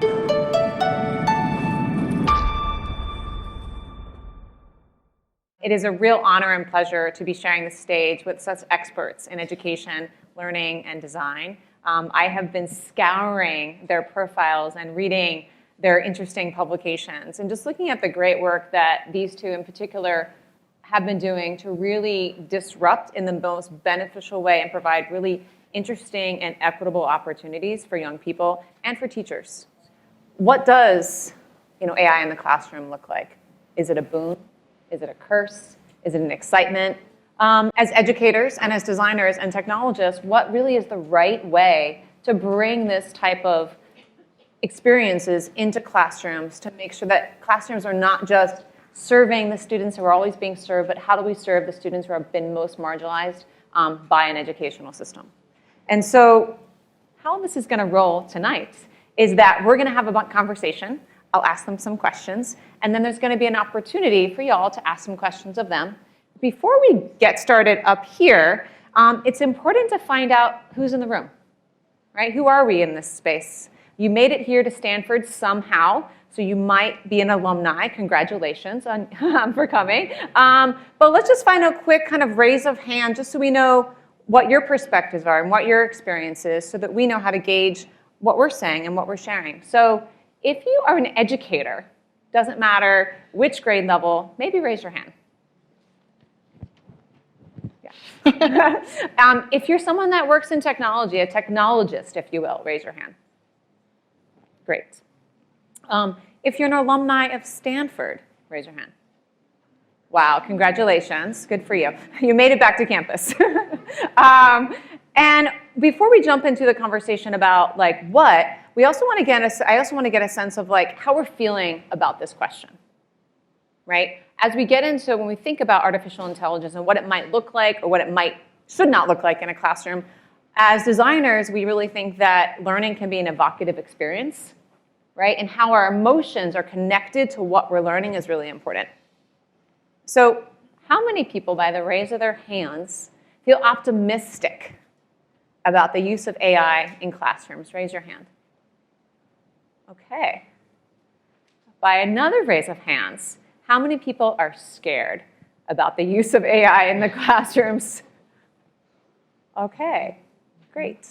It is a real honor and pleasure to be sharing the stage with such experts in education, learning, and design. I have been scouring their profiles and reading their interesting publications and just looking at the great work that these two in particular have been doing to really disrupt in the most beneficial way and provide really interesting and equitable opportunities for young people and for teachers. What does AI in the classroom look like? Is it a boon? Is it a curse? Is it an excitement? As educators and as designers and technologists, what really is the right way to bring this type of experiences into classrooms to make sure that classrooms are not just serving the students who are always being served, but how do we serve the students who have been most marginalized by an educational system? And so how this is going to roll tonight is that we're going to have a conversation. I'll ask them some questions, and then there's going to be an opportunity for y'all to ask some questions of them. Before we get started up here, it's important to find out who's in the room, right? Who are we in this space? You made it here to Stanford somehow, so you might be an alumni. Congratulations for coming. But let's just find a quick kind of raise of hand just so we know what your perspectives are and what your experience is so that we know how to gauge what we're saying and what we're sharing. So if you are an educator, doesn't matter which grade level, maybe raise your hand. Yeah. If you're someone that works in technology, a technologist, if you will, raise your hand. Great. If you're an alumni of Stanford, raise your hand. Wow, congratulations. Good for you. You made it back to campus. And before we jump into the conversation about what, I also want to get a sense of how we're feeling about this question, right? As we get into when we think about artificial intelligence and what it might look like or what it should not look like in a classroom, as designers, we really think that learning can be an evocative experience, right? And how our emotions are connected to what we're learning is really important. So how many people, by the raise of their hands, feel optimistic about the use of AI in classrooms? Raise your hand. Okay. By another raise of hands, how many people are scared about the use of AI in the classrooms? Okay, great.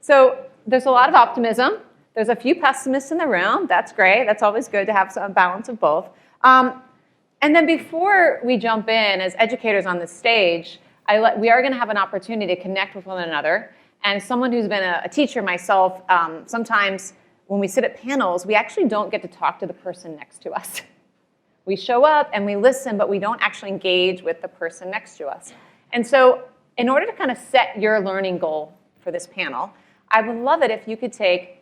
So there's a lot of optimism. There's a few pessimists in the room. That's great. That's always good to have some balance of both. And then before we jump in, as educators on this stage, we are going to have an opportunity to connect with one another. And someone who's been a teacher myself, sometimes when we sit at panels, we actually don't get to talk to the person next to us. We show up and we listen, but we don't actually engage with the person next to us. And so in order to kind of set your learning goal for this panel, I would love it if you could take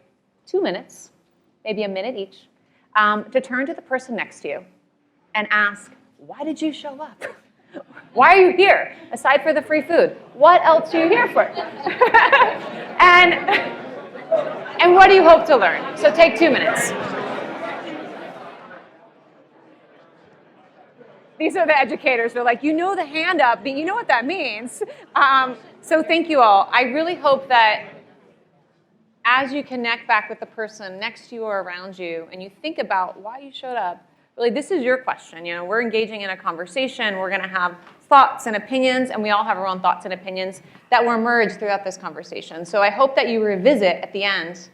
2 minutes, maybe a minute each, to turn to the person next to you and ask, why did you show up? Why are you here? Aside for the free food, what else are you here for? And what do you hope to learn? So take 2 minutes. These are the educators. They're like, you know the hand up, but you know what that means. So thank you all. I really hope that as you connect back with the person next to you or around you, and you think about why you showed up, really, this is your question. We're engaging in a conversation. We're going to have thoughts and opinions, and we all have our own thoughts and opinions that will emerge throughout this conversation. So I hope that you revisit at the end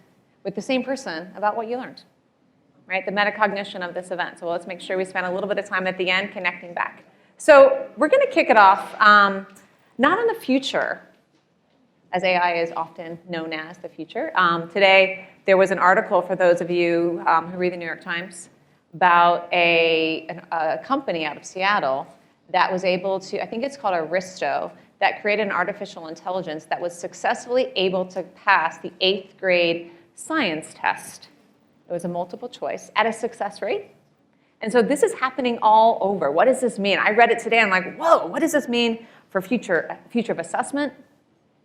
with the same person about what you learned, right? The metacognition of this event. So let's make sure we spend a little bit of time at the end connecting back. So we're going to kick it off, not in the future, as AI is often known as the future. Today, there was an article for those of you who read the New York Times about a company out of Seattle that was able to, I think it's called Aristo, that created an artificial intelligence that was successfully able to pass the 8th grade science test. It was a multiple choice at a success rate. And so this is happening all over. What does this mean? I read it today. I'm like, whoa, what does this mean for future of assessment?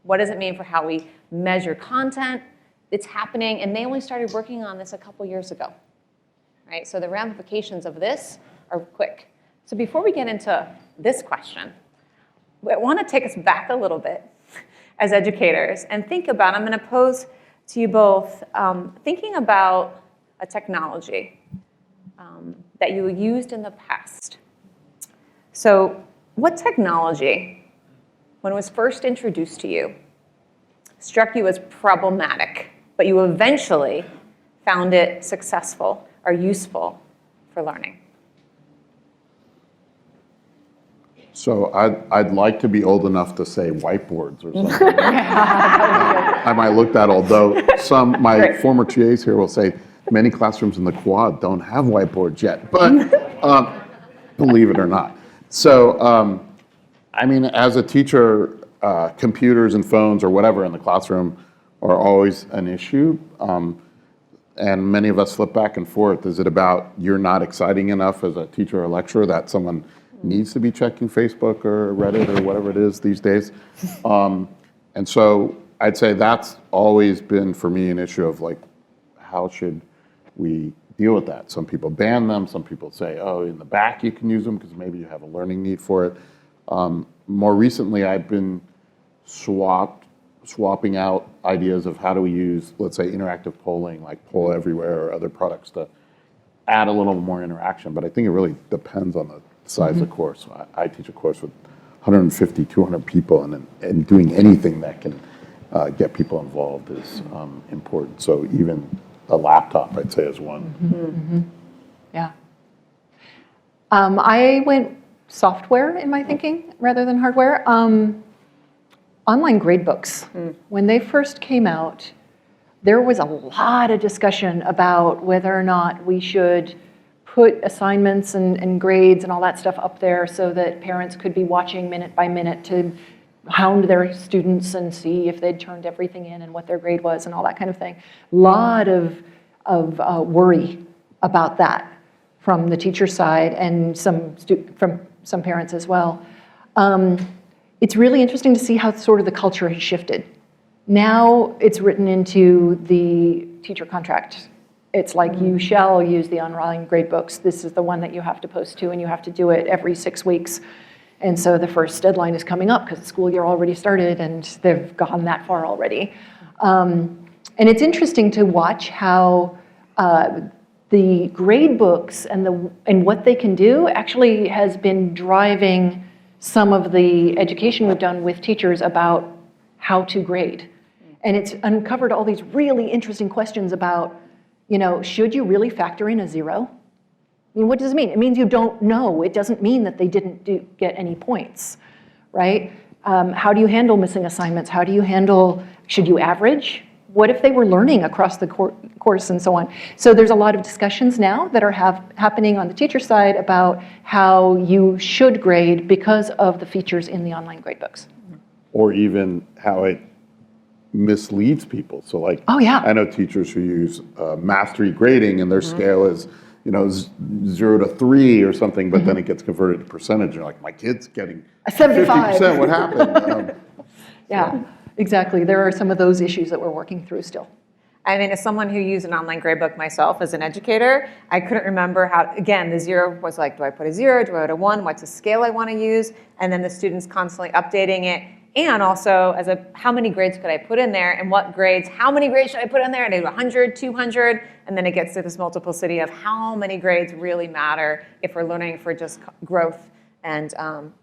What does it mean for how we measure content? It's happening, and they only started working on this a couple years ago. Right? So the ramifications of this are quick. So before we get into this question, I want to take us back a little bit as educators and think about, I'm going to pose to you both, thinking about a technology that you used in the past. So what technology, when it was first introduced to you, struck you as problematic, but you eventually found it successful or useful for learning? So I'd like to be old enough to say whiteboards or something. I might look that old, though my former TAs here will say many classrooms in the quad don't have whiteboards yet, but believe it or not. So, I mean, as a teacher, computers and phones or whatever in the classroom are always an issue. And many of us flip back and forth. Is it about you're not exciting enough as a teacher or lecturer that someone needs to be checking Facebook or Reddit or whatever it is these days? And so I'd say that's always been for me an issue of like, how should we deal with that? Some people ban them. Some people say, oh, in the back you can use them because maybe you have a learning need for it. More recently, I've been swapping out ideas of how do we use, let's say, interactive polling, like Poll Everywhere or other products to add a little more interaction. But I think it really depends on the size of the course. I teach a course with 150, 200 people, and doing anything that can get people involved is important. So even a laptop, I'd say, is one. Yeah. I went software in my thinking rather than hardware. Online gradebooks, when they first came out, there was a lot of discussion about whether or not we should put assignments and grades and all that stuff up there so that parents could be watching minute by minute to hound their students and see if they'd turned everything in and what their grade was and all that kind of thing. A lot of worry about that from the teacher side and from some parents as well. It's really interesting to see how sort of the culture has shifted. Now it's written into the teacher contract. It's like you shall use the online gradebooks. This is the one that you have to post to, and you have to do it every 6 weeks. And so the first deadline is coming up because the school year already started and they've gone that far already. And it's interesting to watch how the gradebooks and what they can do actually has been driving some of the education we've done with teachers about how to grade. And it's uncovered all these really interesting questions about, should you really factor in a 0? I mean, what does it mean? It means you don't know. It doesn't mean that they didn't get any points, right? How do you handle missing assignments? How do you handle, should you average? What if they were learning across the course and so on? So there's a lot of discussions now that are happening on the teacher side about how you should grade because of the features in the online gradebooks. Or even how it misleads people. So like, oh, yeah. I know teachers who use mastery grading and their scale is 0 to 3 or something, but then it gets converted to percentage. You're like, my kid's getting a 75. 50%. What happened? Yeah, exactly. There are some of those issues that we're working through still. I mean, as someone who used an online gradebook myself as an educator, I couldn't remember how, again, the 0 was like, do I put a 0? Do I put a 1? What's the scale I want to use? And then the students constantly updating it. And also, how many grades could I put in there, and what grades, how many grades should I put in there? And I do 100, 200, and then it gets to this multiplicity of how many grades really matter if we're learning for just growth and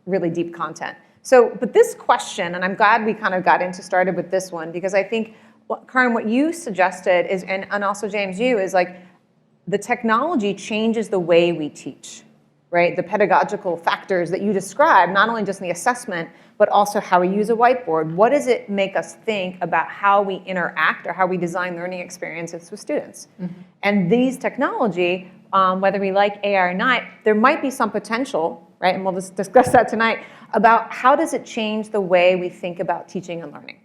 really deep content. So, but this question, and I'm glad we kind of started with this one, because I think, Karan, what you suggested is, and also James, you, is like the technology changes the way we teach, right? The pedagogical factors that you described, not only just in the assessment, but also how we use a whiteboard. What does it make us think about how we interact or how we design learning experiences with students? And these technology, whether we like AI or not, there might be some potential, right? And we'll just discuss that tonight, about how does it change the way we think about teaching and learning.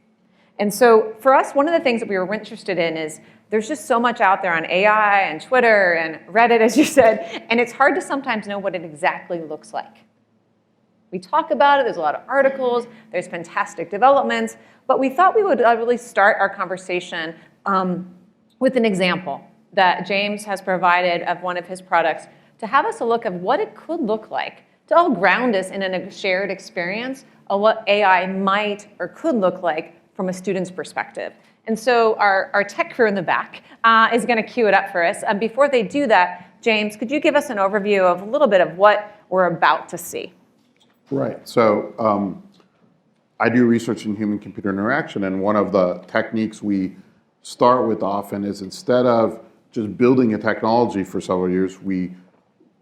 And so for us, one of the things that we were interested in is there's just so much out there on AI and Twitter and Reddit, as you said, and it's hard to sometimes know what it exactly looks like. We talk about it, there's a lot of articles, there's fantastic developments, but we thought we would really start our conversation with an example that James has provided of one of his products to have us a look at what it could look like, to all ground us in a shared experience of what AI might or could look like from a student's perspective. And so our tech crew in the back is going to cue it up for us. Before they do that, James, could you give us an overview of a little bit of what we're about to see? Right. So I do research in human-computer interaction, and one of the techniques we start with often is, instead of just building a technology for several years, we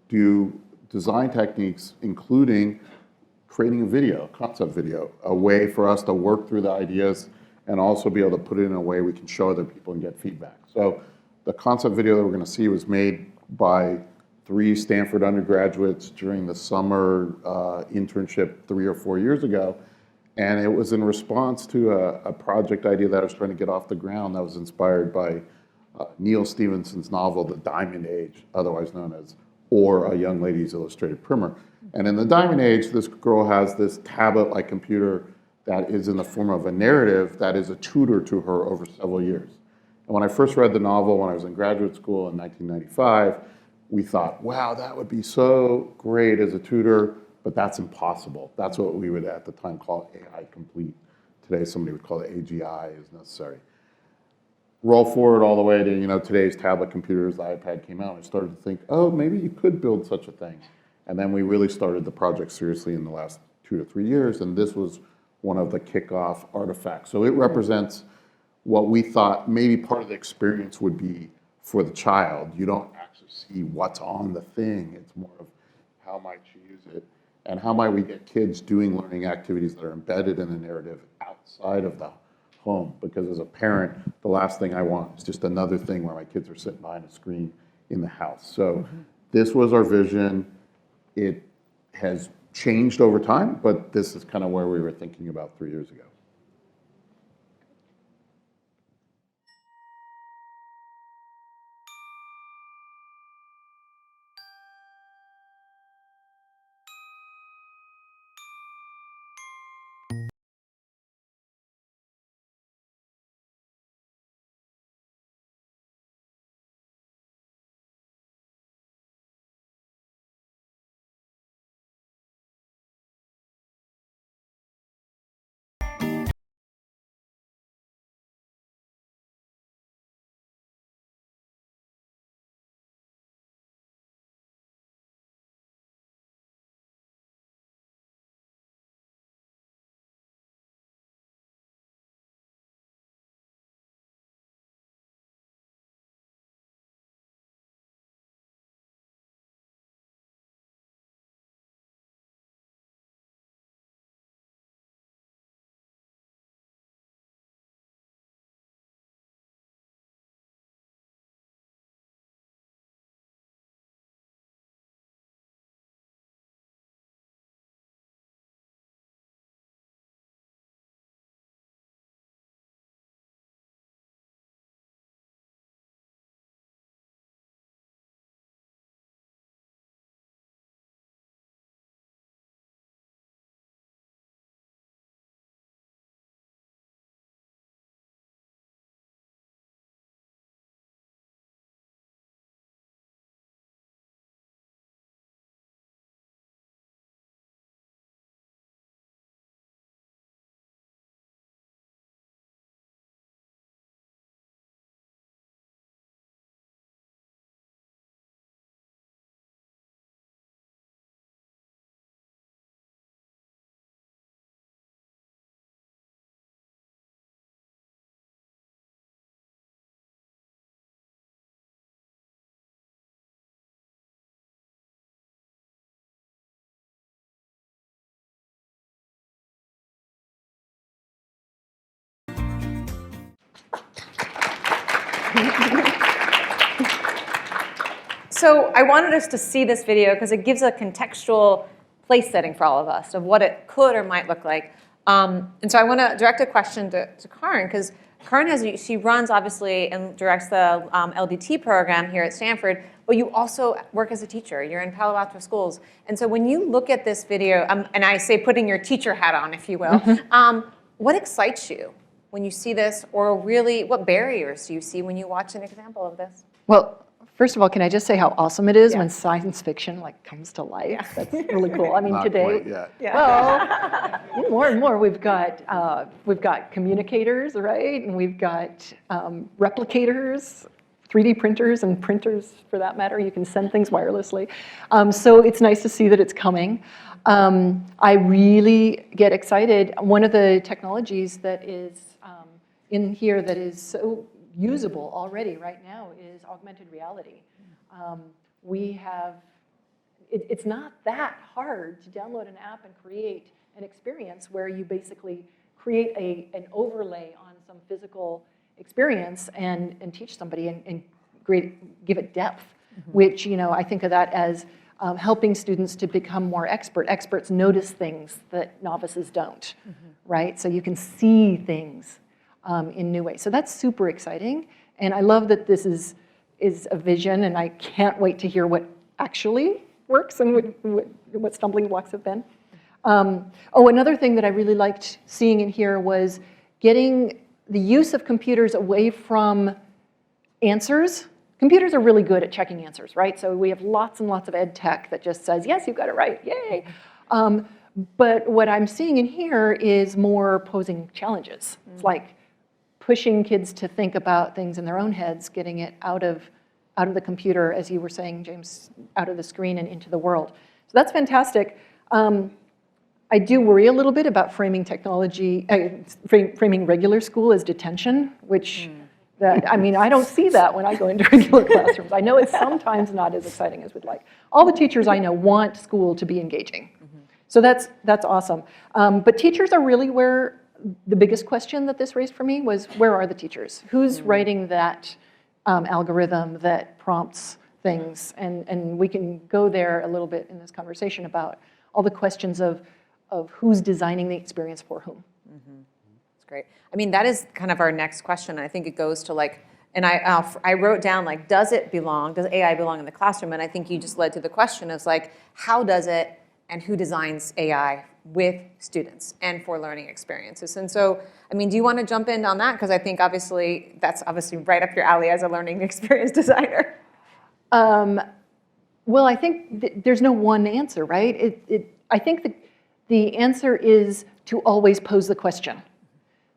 do design techniques, including creating a video, a concept video, a way for us to work through the ideas and also be able to put it in a way we can show other people and get feedback. So the concept video that we're going to see was made by 3 Stanford undergraduates during the summer internship 3 or 4 years ago. And it was in response to a project idea that I was trying to get off the ground that was inspired by Neil Stephenson's novel, The Diamond Age, otherwise known as Or a Young Lady's Illustrated Primer. And in The Diamond Age, this girl has this tablet-like computer that is in the form of a narrative that is a tutor to her over several years. And when I first read the novel when I was in graduate school in 1995, we thought, wow, that would be so great as a tutor, but that's impossible. That's what we would at the time call AI complete. Today, somebody would call it AGI is necessary. Roll forward all the way to today's tablet computers, the iPad came out, and I started to think, oh, maybe you could build such a thing. And then we really started the project seriously in the last 2 to 3 years, and this was one of the kickoff artifacts. So it represents what we thought maybe part of the experience would be for the child. You don't actually see what's on the thing. It's more of how might you use it, and how might we get kids doing learning activities that are embedded in the narrative outside of the home. Because as a parent, the last thing I want is just another thing where my kids are sitting behind a screen in the house. So this was our vision. It has changed over time, but this is kind of where we were thinking about 3 years ago. So I wanted us to see this video because it gives a contextual place setting for all of us of what it could or might look like. And so I want to direct a question to Karin, because Karin she runs obviously and directs the LDT program here at Stanford, but you also work as a teacher. You're in Palo Alto schools. And so when you look at this video, and I say putting your teacher hat on, if you will, what excites you when you see this, or really what barriers do you see when you watch an example of this? Well, First of all, can I just say how awesome it is Yeah. when science fiction like comes to life? Yeah. That's really cool. I mean, Not today, quite yet. Yeah. well, more and more we've got communicators, right? And we've got replicators, 3D printers, and printers for that matter. You can send things wirelessly. So it's nice to see that it's coming. I really get excited. One of the technologies that is in here that is so usable already right now is augmented reality. We have, it's not that hard to download an app and create an experience where you basically create an overlay on some physical experience and teach somebody and give it depth, which, I think of that as helping students to become more expert. Experts notice things that novices don't, right? So you can see things in new ways. So that's super exciting. And I love that this is a vision, and I can't wait to hear what actually works and what stumbling blocks have been. Another thing that I really liked seeing in here was getting the use of computers away from answers. Computers are really good at checking answers, right? So we have lots and lots of ed tech that just says, yes, you've got it right, yay. But what I'm seeing in here is more posing challenges. It's like pushing kids to think about things in their own heads, getting it out of the computer, as you were saying, James, out of the screen and into the world. So that's fantastic. I do worry a little bit about framing technology, framing regular school as detention, which, I don't see that when I go into regular classrooms. I know it's sometimes not as exciting as we'd like. All the teachers I know want school to be engaging. So that's awesome. But teachers are really where the biggest question that this raised for me was, where are the teachers? Who's writing that algorithm that prompts things? And we can go there a little bit in this conversation about all the questions of who's designing the experience for whom. That's great. I mean, that is kind of our next question. I think it goes to and I wrote down does AI belong in the classroom? And I think you just led to the question of how does it and who designs AI with students and for learning experiences? And so, do you want to jump in on that? Because I think that's obviously right up your alley as a learning experience designer. Well, I think there's no one answer, right? I think the answer is to always pose the question.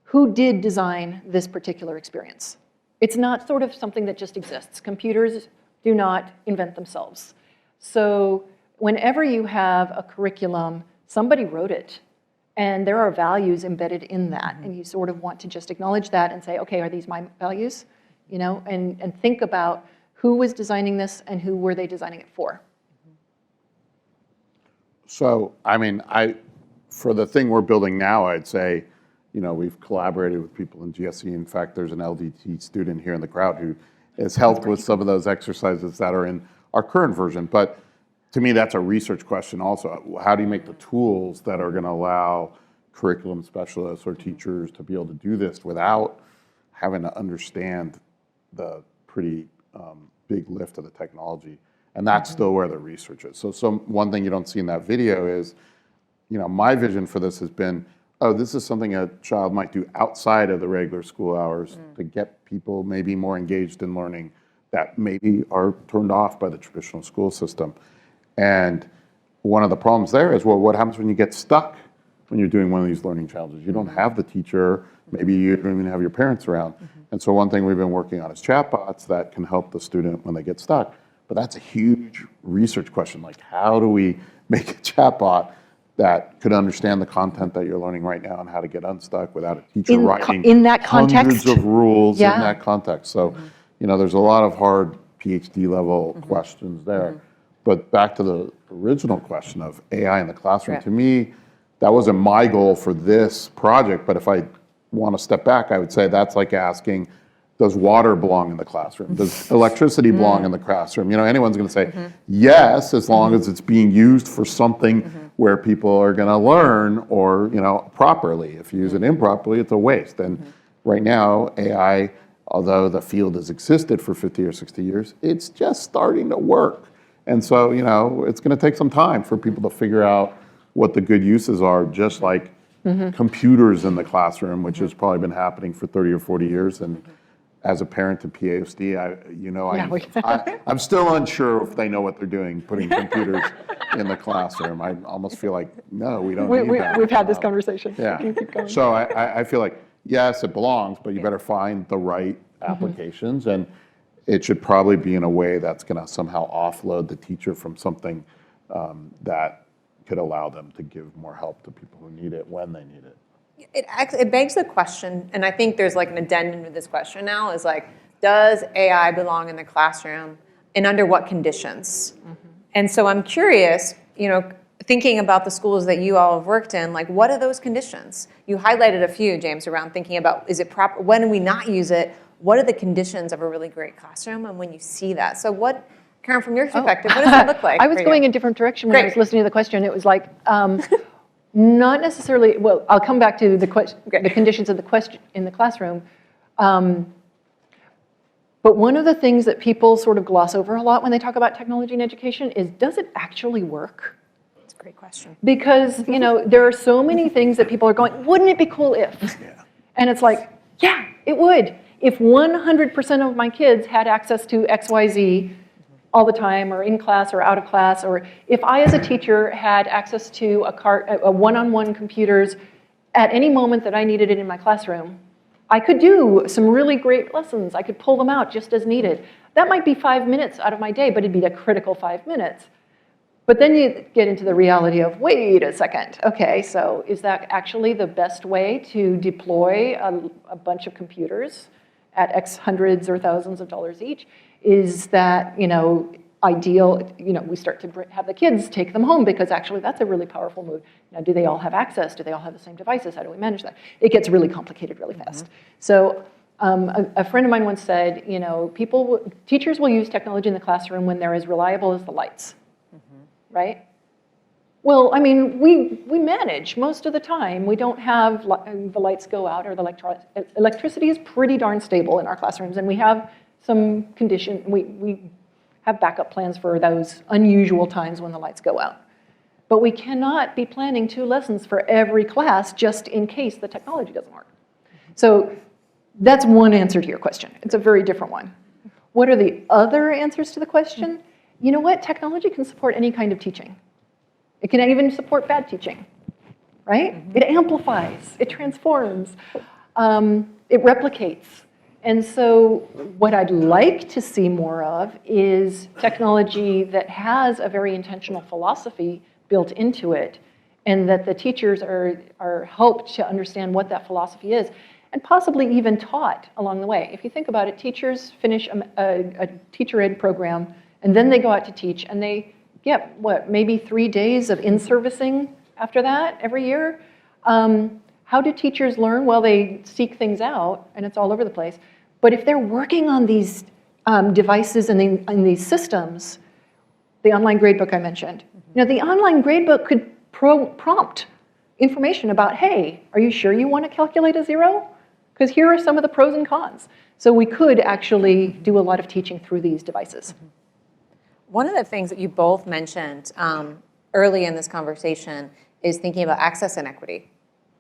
Who did design this particular experience? It's not sort of something that just exists. Computers do not invent themselves. So whenever you have a curriculum, somebody wrote it, and there are values embedded in that, and you sort of want to just acknowledge that and say, okay, are these my values? And think about who was designing this and who were they designing it for. So, for the thing we're building now, I'd say, we've collaborated with people in GSE. In fact, there's an LDT student here in the crowd who has helped with some of those exercises that are in our current version. But to me, that's a research question also. How do you make the tools that are going to allow curriculum specialists or teachers to be able to do this without having to understand the pretty big lift of the technology? And that's still where the research is. So one thing you don't see in that video is, my vision for this has been, this is something a child might do outside of the regular school hours to get people maybe more engaged in learning that maybe are turned off by the traditional school system. And one of the problems there is, well, what happens when you get stuck when you're doing one of these learning challenges? You don't have the teacher, maybe you don't even have your parents around. And so one thing we've been working on is chatbots that can help the student when they get stuck. But that's a huge research question. How do we make a chatbot that could understand the content that you're learning right now and how to get unstuck without a teacher writing in that context, hundreds of rules Yeah. in that context? So, there's a lot of hard PhD level questions there. But back to the original question of AI in the classroom, to me, that wasn't my goal for this project. But if I want to step back, I would say that's like asking, does water belong in the classroom? Does electricity belong in the classroom? Anyone's going to say yes, as long as it's being used for something where people are going to learn or, properly. If you use it improperly, it's a waste. And right now, AI, although the field has existed for 50 or 60 years, it's just starting to work. And so, it's going to take some time for people to figure out what the good uses are, just like computers in the classroom, which has probably been happening for 30 or 40 years. And as a parent to PhD, Yeah, I'm still unsure if they know what they're doing, putting computers in the classroom. I almost feel like, no, we don't need that. We've had this conversation. Yeah. You keep going. So I feel like, yes, it belongs, but you better find the right applications, and it should probably be in a way that's going to somehow offload the teacher from something that could allow them to give more help to people who need it when they need it. It begs the question, and I think there's like an addendum to this question now, is like, does AI belong in the classroom, and under what conditions? And so I'm curious, thinking about the schools that you all have worked in, like what are those conditions? You highlighted a few, James, around thinking about, is it proper, when do we not use it? What are the conditions of a really great classroom, and when you see that? So what, Karen, from your perspective, what does that look like? I was going a different direction when I was listening to the question. It was like, not necessarily, well, I'll come back to the conditions of the question in the classroom. But one of the things that people sort of gloss over a lot when they talk about technology in education is, does it actually work? That's a great question. Because, there are so many things that people are going, wouldn't it be cool if? Yeah. And it's like, yeah, it would. If 100% of my kids had access to XYZ all the time, or in class or out of class, or if I as a teacher had access to a one-on-one computers at any moment that I needed it in my classroom, I could do some really great lessons. I could pull them out just as needed. That might be 5 minutes out of my day, but it'd be a critical 5 minutes. But then you get into the reality of, wait a second, okay, so is that actually the best way to deploy a bunch of computers at X hundreds or thousands of dollars each? Is that, ideal, we start to have the kids take them home, because actually that's a really powerful move. Now, do they all have access? Do they all have the same devices? How do we manage that? It gets really complicated really fast. So a friend of mine once said, teachers will use technology in the classroom when they're as reliable as the lights, right? Well, I mean, we manage most of the time. We don't have the lights go out, or the electricity is pretty darn stable in our classrooms, and we have some condition, we have backup plans for those unusual times when the lights go out. But we cannot be planning 2 lessons for every class just in case the technology doesn't work. So that's one answer to your question. It's a very different one. What are the other answers to the question? You know what? Technology can support any kind of teaching. It can even support bad teaching, right? It amplifies, it transforms, it replicates. And so what I'd like to see more of is technology that has a very intentional philosophy built into it, and that the teachers are helped to understand what that philosophy is, and possibly even taught along the way. If you think about it, teachers finish a teacher ed program, and then they go out to teach, and they get, maybe 3 days of in-servicing after that every year? How do teachers learn? Well, they seek things out, and it's all over the place. But if they're working on these devices and these systems, the online gradebook I mentioned, the online gradebook could prompt information about, hey, are you sure you want to calculate a 0? Because here are some of the pros and cons. So we could actually do a lot of teaching through these devices. One of the things that you both mentioned early in this conversation is thinking about access inequity.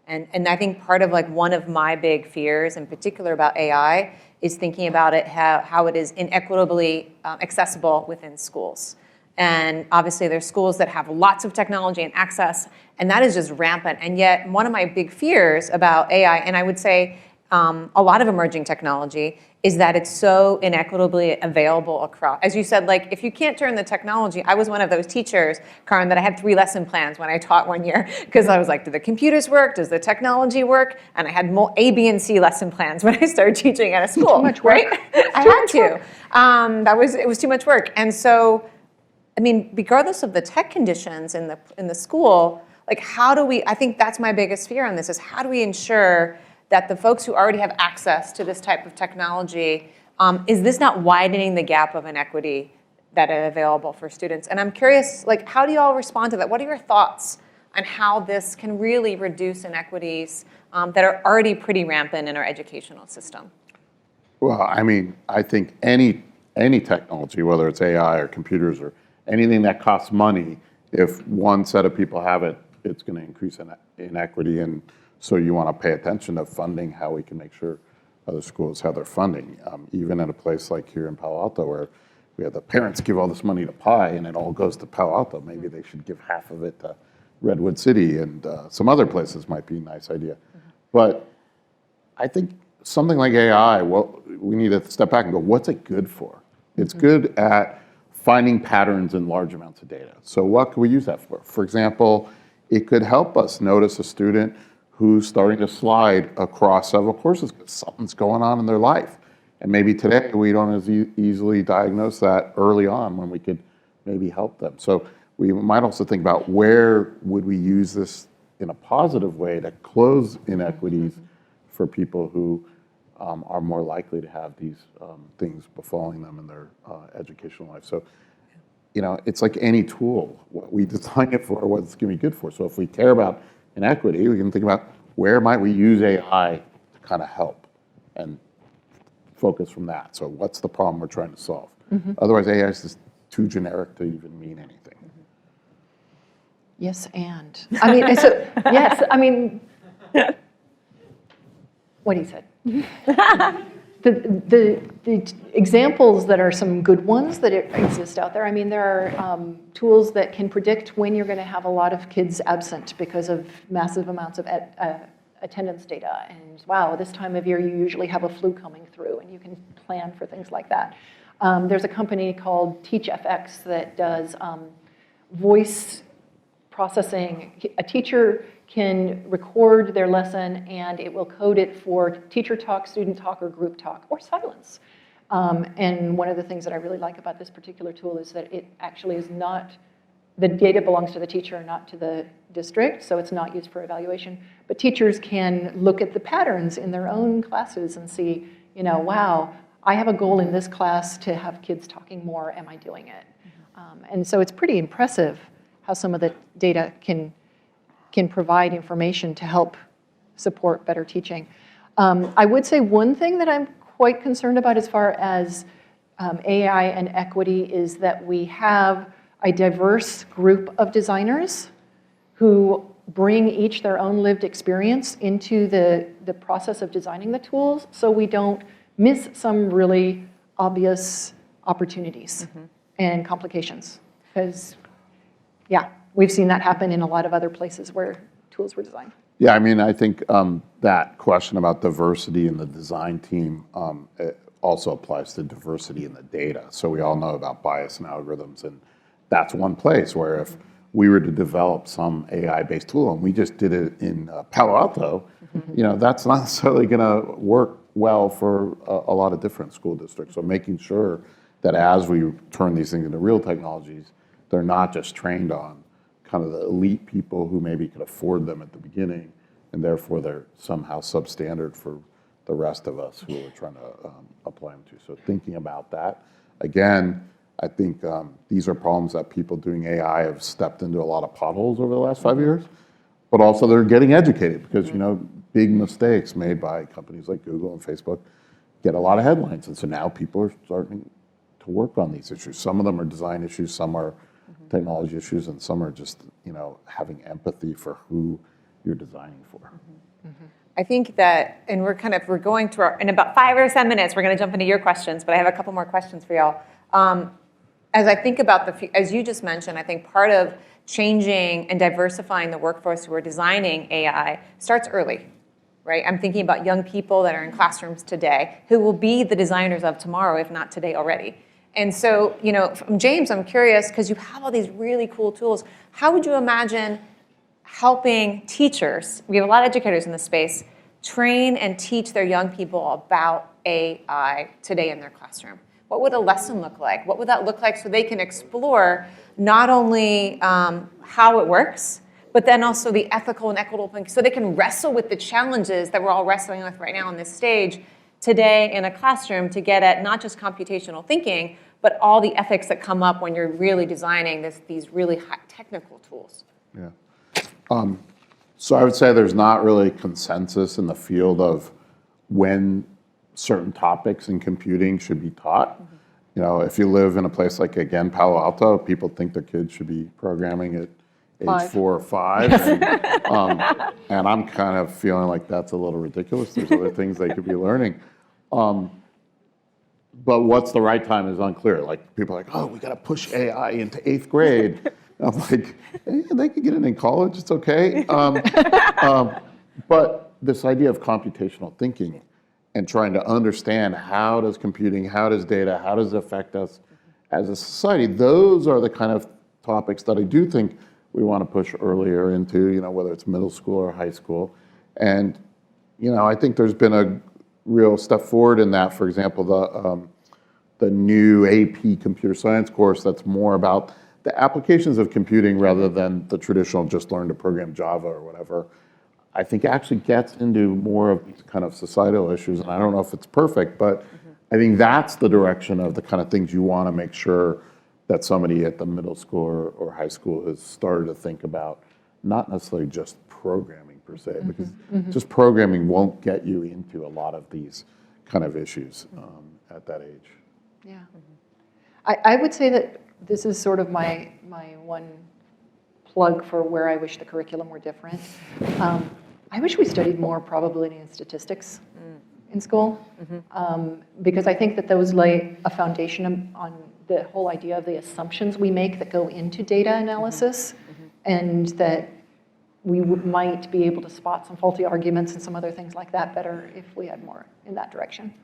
And I think part of one of my big fears in particular about AI is thinking about it, how it is inequitably accessible within schools. And obviously there's schools that have lots of technology and access, and that is just rampant. And yet one of my big fears about AI, and I would say a lot of emerging technology, is that it's so inequitably available across. As you said, if you can't turn the technology, I was one of those teachers, Karen, that I had 3 lesson plans when I taught one year, because I was like, do the computers work? Does the technology work? And I had A, B, and C lesson plans when I started teaching at a school. Too much work. Right? I had to. It was too much work. And so, I mean, regardless of the tech conditions in the school, how do we, I think that's my biggest fear on this, is how do we ensure that the folks who already have access to this type of technology, is this not widening the gap of inequity that is available for students? And I'm curious, how do you all respond to that? What are your thoughts on how this can really reduce inequities that are already pretty rampant in our educational system? Well, I mean, I think any technology, whether it's AI or computers or anything that costs money, if one set of people have it, it's going to increase inequity. And so you want to pay attention to funding, how we can make sure other schools have their funding. Even in a place like here in Palo Alto where we have the parents give all this money to Pi and it all goes to Palo Alto, maybe they should give half of it to Redwood City, and some other places might be a nice idea. But I think something like AI, well, we need to step back and go, what's it good for? It's good at finding patterns in large amounts of data. So what can we use that for? For example, it could help us notice a student who's starting to slide across several courses because something's going on in their life. And maybe today we don't as easily diagnose that early on when we could maybe help them. So we might also think about where would we use this in a positive way to close inequities for people who are more likely to have these things befalling them in their educational life. So, it's like any tool. What we design it for, what it's going to be good for. So if we care about inequity, we can think about where might we use AI to kind of help and focus from that. So what's the problem we're trying to solve? Otherwise, AI is just too generic to even mean anything. Yes, and. I mean, yes, I mean, what he said. The examples that are some good ones that exist out there, I mean, there are tools that can predict when you're going to have a lot of kids absent because of massive amounts of attendance data. And wow, this time of year you usually have a flu coming through, and you can plan for things like that. There's a company called TeachFX that does voice processing. A teacher can record their lesson and it will code it for teacher talk, student talk, or group talk, or silence. And one of the things that I really like about this particular tool is that it actually is not, the data belongs to the teacher, not to the district, so it's not used for evaluation. But teachers can look at the patterns in their own classes and see, wow, I have a goal in this class to have kids talking more, am I doing it? And so it's pretty impressive how some of the data can provide information to help support better teaching. I would say one thing that I'm quite concerned about as far as AI and equity is that we have a diverse group of designers who bring each their own lived experience into the process of designing the tools, so we don't miss some really obvious opportunities and complications. Because, yeah, we've seen that happen in a lot of other places where tools were designed. Yeah, I mean, I think that question about diversity in the design team it also applies to diversity in the data. So we all know about bias and algorithms, and that's one place where if we were to develop some AI-based tool and we just did it in Palo Alto, that's not necessarily going to work well for a lot of different school districts. So making sure that as we turn these things into real technologies, they're not just trained on kind of the elite people who maybe could afford them at the beginning, and therefore they're somehow substandard for the rest of us who are trying to apply them to. So thinking about that, again, I think these are problems that people doing AI have stepped into a lot of potholes over the last 5 years, but also they're getting educated because, big mistakes made by companies like Google and Facebook get a lot of headlines. And so now people are starting to work on these issues. Some of them are design issues, some are technology issues, and some are just, having empathy for who you're designing for. I think that, and we're going through in about 5 or 7 minutes, we're going to jump into your questions, but I have a couple more questions for y'all. As I think about as you just mentioned, I think part of changing and diversifying the workforce who are designing AI starts early, right? I'm thinking about young people that are in classrooms today who will be the designers of tomorrow, if not today already. And so, from James, I'm curious, because you have all these really cool tools, how would you imagine helping teachers, we have a lot of educators in this space, train and teach their young people about AI today in their classroom? What would a lesson look like? What would that look like so they can explore not only how it works, but then also the ethical and equitable things, so they can wrestle with the challenges that we're all wrestling with right now on this stage today in a classroom to get at not just computational thinking, but all the ethics that come up when you're really designing these really high technical tools. Yeah. So I would say there's not really consensus in the field of when certain topics in computing should be taught. If you live in a place like, again, Palo Alto, people think their kids should be programming at age 4 or 5. And I'm kind of feeling like that's a little ridiculous. There's other things they could be learning. But what's the right time is unclear. Like people are like, oh, we got to push AI into 8th grade. I'm like, they could get it in college. It's okay. But this idea of computational thinking and trying to understand how does computing, how does data, how does it affect us as a society, those are the kind of topics that I do think we want to push earlier into, whether it's middle school or high school. And, I think there's been a real step forward in that. For example, the new AP computer science course that's more about the applications of computing rather than the traditional just learn to program Java or whatever, I think actually gets into more of these kind of societal issues. And I don't know if it's perfect, but I think that's the direction of the kind of things you want to make sure that somebody at the middle school or high school has started to think about, not necessarily just programming per se, because just programming won't get you into a lot of these kind of issues at that age. Yeah. I would say that this is sort of my one plug for where I wish the curriculum were different. I wish we studied more probability and statistics in school, because I think that those lay a foundation on the whole idea of the assumptions we make that go into data analysis, and that we might be able to spot some faulty arguments and some other things like that better if we had more in that direction.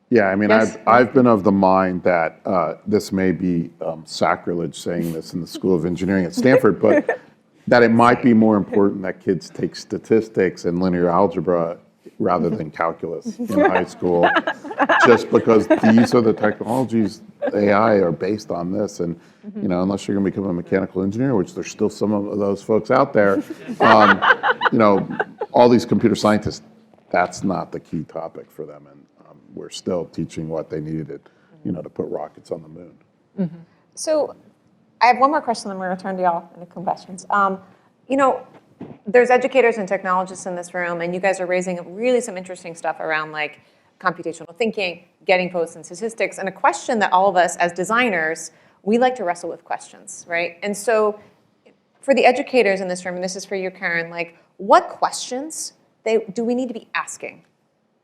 Yeah, I mean, Yes? I've been of the mind that this may be sacrilege saying this in the School of Engineering at Stanford, but that it might be more important that kids take statistics and linear algebra rather than calculus in high school, just because these are the technologies, AI are based on this. And, unless you're going to become a mechanical engineer, which there's still some of those folks out there, all these computer scientists, that's not the key topic for them. And we're still teaching what they needed, to put rockets on the moon. So I have one more question, then we're going to turn to y'all and some questions. There's educators and technologists in this room, and you guys are raising really some interesting stuff around like computational thinking, getting posts and statistics, and a question that all of us as designers, we like to wrestle with questions, right? And so for the educators in this room, and this is for you, Karen, like what questions do we need to be asking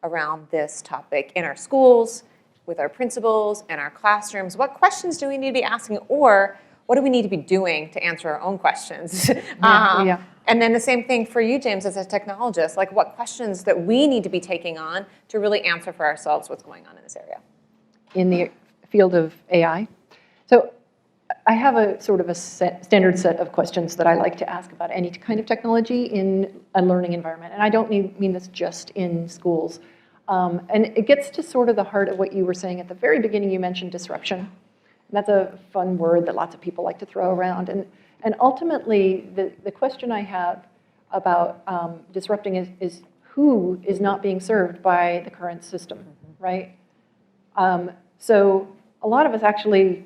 around this topic in our schools, with our principals, in our classrooms? What questions do we need to be asking, or what do we need to be doing to answer our own questions? Yeah. And then the same thing for you, James, as a technologist, like what questions that we need to be taking on to really answer for ourselves what's going on in this area? In the field of AI. So I have a sort of a standard set of questions that I like to ask about any kind of technology in a learning environment. And I don't mean this just in schools. And it gets to sort of the heart of what you were saying at the very beginning. You mentioned disruption. And that's a fun word that lots of people like to throw around. And ultimately, the question I have about disrupting is who is not being served by the current system, right? So a lot of us actually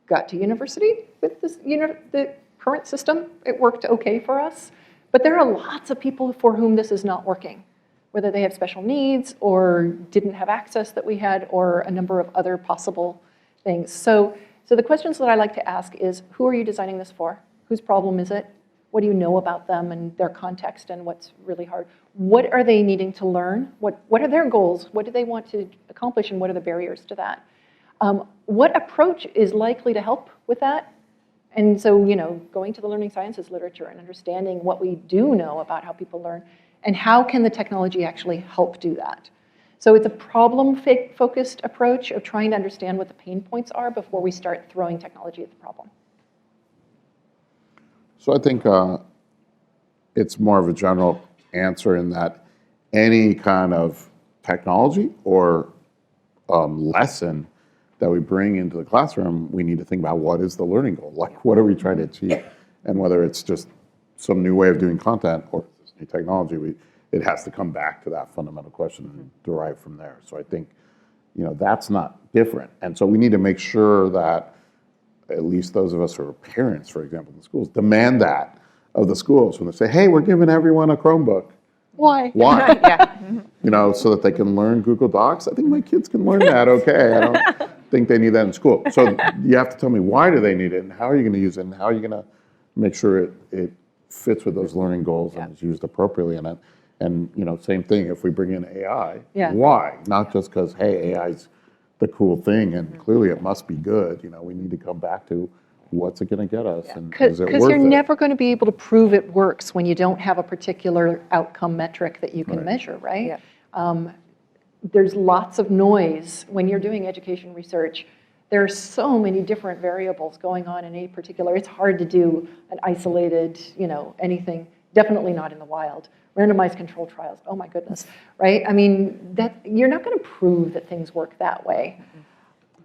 got to university with this, the current system. It worked okay for us. But there are lots of people for whom this is not working, whether they have special needs or didn't have access that we had, or a number of other possible things. So the questions that I like to ask is, who are you designing this for? Whose problem is it? What do you know about them and their context and what's really hard? What are they needing to learn? What are their goals? What do they want to accomplish, and what are the barriers to that? What approach is likely to help with that? And so, going to the learning sciences literature and understanding what we do know about how people learn, and how can the technology actually help do that? So it's a problem-focused approach of trying to understand what the pain points are before we start throwing technology at the problem. So I think it's more of a general answer in that any kind of technology or lesson that we bring into the classroom, we need to think about what is the learning goal? Like, what are we trying to achieve? And whether it's just some new way of doing content or this new technology, it has to come back to that fundamental question and derive from there. So I think, that's not different. And so we need to make sure that at least those of us who are parents, for example, in the schools, demand that of the schools when they say, hey, we're giving everyone a Chromebook. Why? Why? Yeah. So that they can learn Google Docs. I think my kids can learn that okay. I don't think they need that in school. So you have to tell me, why do they need it, and how are you going to use it, and how are you going to make sure it fits with those learning goals and is used appropriately in it. And same thing, if we bring in AI, Yeah. why? Not just because, hey, AI's the cool thing and clearly it must be good. We need to come back to what's it going to get us and is it Because worth you're it? never going to be able to prove it works when you don't have a particular outcome metric that you can Right. measure, right? Yeah. There's lots of noise when you're doing education research. There are so many different variables going on in a particular. It's hard to do an isolated, anything. Definitely not in the wild. Randomized control trials. Oh my goodness, right? I mean, that you're not going to prove that things work that way,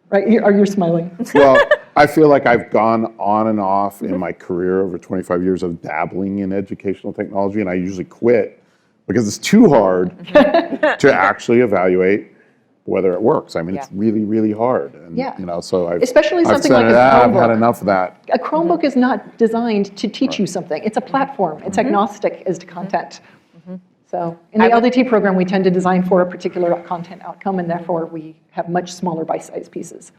right? You're smiling. Well, I feel like I've gone on and off in my career over 25 years of dabbling in educational technology, and I usually quit because it's too hard to actually evaluate whether it works. I mean, it's really, really hard. And, Yeah. so Especially I've something said like a I've had Chromebook. enough of that. A Chromebook is not designed to teach you something. It's a platform. It's agnostic as to content. So in the LDT program, we tend to design for a particular content outcome, and therefore we have much smaller bite-sized pieces.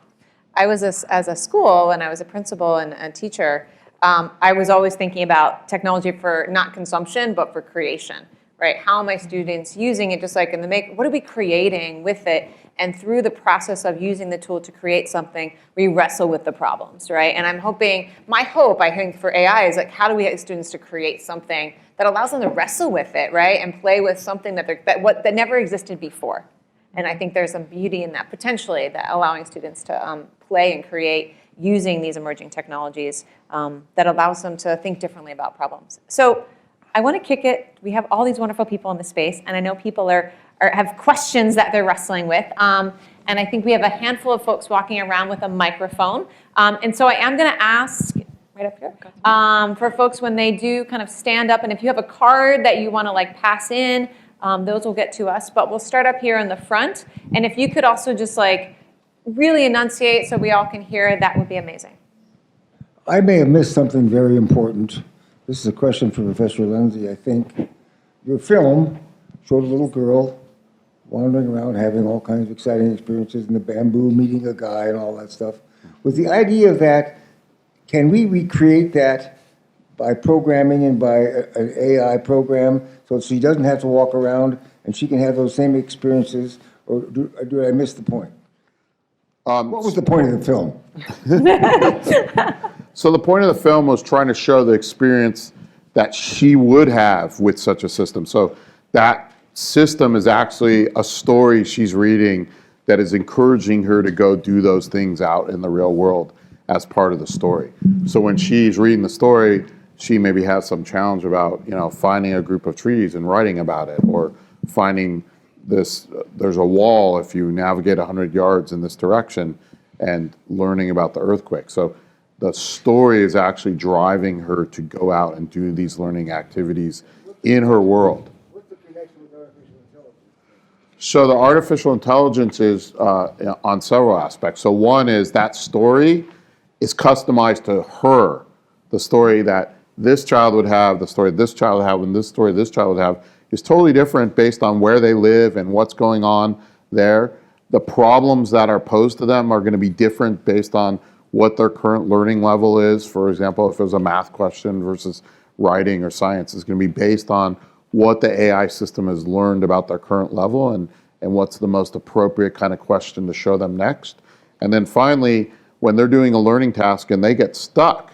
I was, as a school, when I was a principal and a teacher, I was always thinking about technology for not consumption, but for creation, right? How are my students using it, just like in the what are we creating with it? And through the process of using the tool to create something, we wrestle with the problems, right? And I'm hoping, my hope, I think, for AI is like, how do we get students to create something that allows them to wrestle with it, right? And play with something that never existed before. And I think there's some beauty in that, potentially, that allowing students to play and create using these emerging technologies that allows them to think differently about problems. So I want to kick it. We have all these wonderful people in the space, and I know people have questions that they're wrestling with. And I think we have a handful of folks walking around with a microphone. And so I am going to ask, right up here, for folks when they do kind of stand up, and if you have a card that you want to pass in, those will get to us. But we'll start up here in the front. And if you could also just really enunciate so we all can hear, that would be amazing. I may have missed something very important. This is a question for Professor Lindsay, I think. Your film showed a little girl wandering around having all kinds of exciting experiences in the bamboo, meeting a guy and all that stuff. With the idea that, can we recreate that by programming and by an AI program so she doesn't have to walk around and she can have those same experiences? Or do I miss the point? What was the point of the film? So the point of the film was trying to show the experience that she would have with such a system. So that system is actually a story she's reading that is encouraging her to go do those things out in the real world as part of the story. So when she's reading the story, she maybe has some challenge about, finding a group of trees and writing about it, or finding there's a wall if you navigate 100 yards in this direction, and learning about the earthquake. So the story is actually driving her to go out and do these learning activities in her world. What's the connection with artificial intelligence? So the artificial intelligence is on several aspects. So one is that story is customized to her. The story that this child would have, the story this child would have, and this story this child would have is totally different based on where they live and what's going on there. The problems that are posed to them are going to be different based on what their current learning level is. For example, if it was a math question versus writing or science, it's going to be based on what the AI system has learned about their current level and what's the most appropriate kind of question to show them next. And then finally, when they're doing a learning task and they get stuck,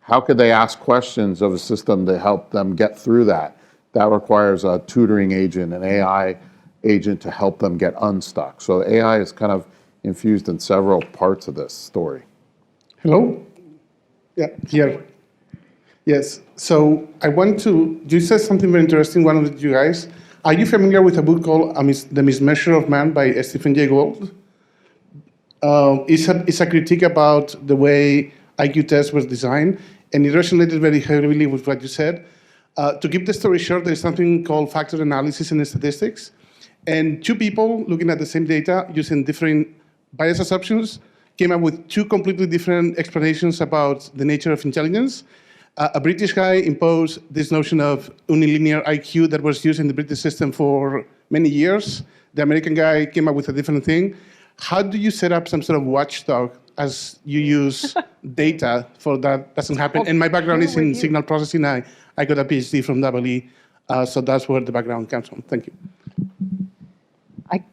how could they ask questions of a system to help them get through that? That requires a tutoring agent, an AI agent to help them get unstuck. So AI is kind of infused in several parts of this story. Hello? Yeah, here. Yes, so you said something very interesting, one of you guys. Are you familiar with a book called The Mismeasure of Man by Stephen Jay Gould? It's a critique about the way IQ tests was designed, and it resonated very heavily with what you said. To keep the story short, there's something called factor analysis in statistics. And two people looking at the same data using different bias assumptions came up with two completely different explanations about the nature of intelligence. A British guy imposed this notion of unilinear IQ that was used in the British system for many years. The American guy came up with a different thing. How do you set up some sort of watchdog as you use data for that doesn't happen? And my background is in signal processing. I got a PhD from WE So that's where the background comes from. Thank you.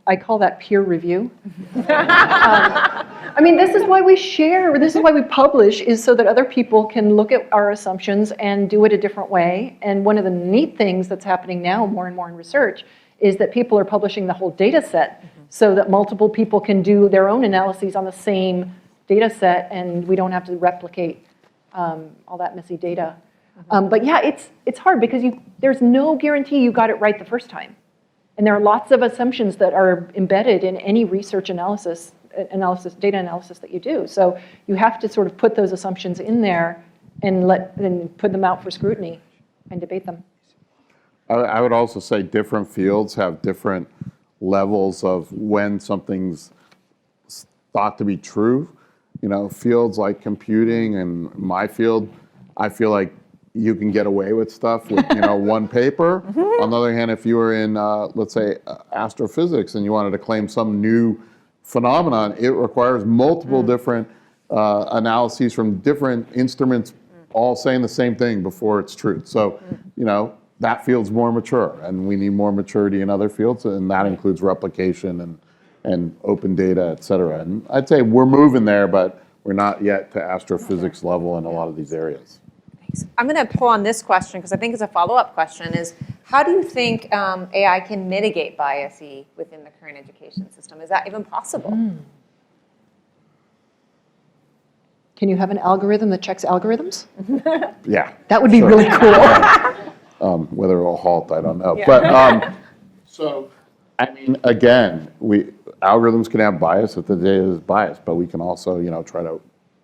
I call that peer review. I mean, this is why we share, this is why we publish, is so that other people can look at our assumptions and do it a different way. And one of the neat things that's happening now more and more in research is that people are publishing the whole data set so that multiple people can do their own analyses on the same data set, and we don't have to replicate all that messy data. But yeah, it's hard because there's no guarantee you got it right the first time. And there are lots of assumptions that are embedded in any research analysis, data analysis that you do. So you have to sort of put those assumptions in there and put them out for scrutiny and debate them. I would also say different fields have different levels of when something's thought to be true. You know, fields like computing and my field, I feel like you can get away with stuff with, one paper. On the other hand, if you were in, let's say, astrophysics and you wanted to claim some new phenomenon, it requires multiple different analyses from different instruments all saying the same thing before it's true. So, that field's more mature, and we need more maturity in other fields, and that includes replication and open data, et cetera. And I'd say we're moving there, but we're not yet to astrophysics level in a lot of these areas. I'm going to pull on this question because I think it's a follow-up question is, how do you think AI can mitigate bias within the current education system? Is that even possible? Can you have an algorithm that checks algorithms? Yeah. That would be really cool. Whether it will halt, I don't know. Yeah. But so, I mean, again, algorithms can have bias if the data is biased, but we can also, try to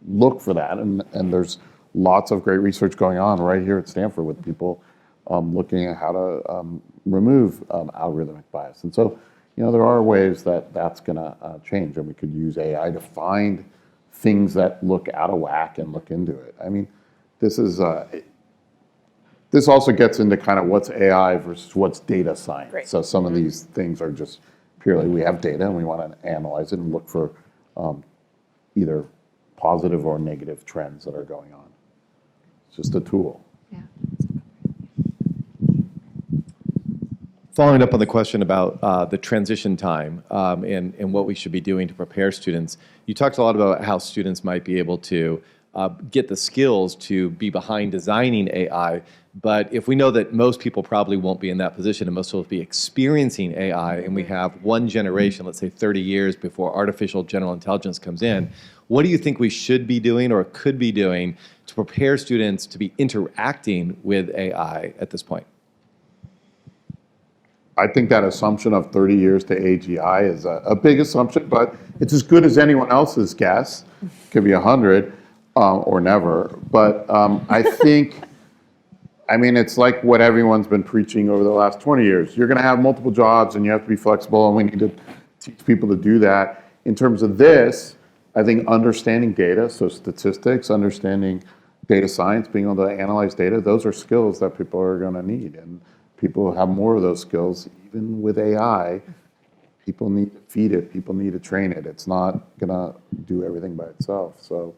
look for that. And there's lots of great research going on right here at Stanford with people looking at how to remove algorithmic bias. And so, there are ways that that's going to change, and we could use AI to find things that look out of whack and look into it. I mean, this also gets into kind of what's AI versus what's data science. Great. So some of these things are just purely we have data and we want to analyze it and look for either positive or negative trends that are going on. It's just a tool. Yeah. Following up on the question about the transition time and what we should be doing to prepare students, you talked a lot about how students might be able to get the skills to be behind designing AI, but if we know that most people probably won't be in that position and most will be experiencing AI, and we have one generation, let's say 30 years before artificial general intelligence comes in, what do you think we should be doing or could be doing to prepare students to be interacting with AI at this point? I think that assumption of 30 years to AGI is a big assumption, but it's as good as anyone else's guess. It could be 100 or never. But I think, it's like what everyone's been preaching over the last 20 years. You're going to have multiple jobs and you have to be flexible, and we need to teach people to do that. In terms of this, I think understanding data, so statistics, understanding data science, being able to analyze data, those are skills that people are going to need. And people have more of those skills. Even with AI, people need to feed it, people need to train it. It's not going to do everything by itself. So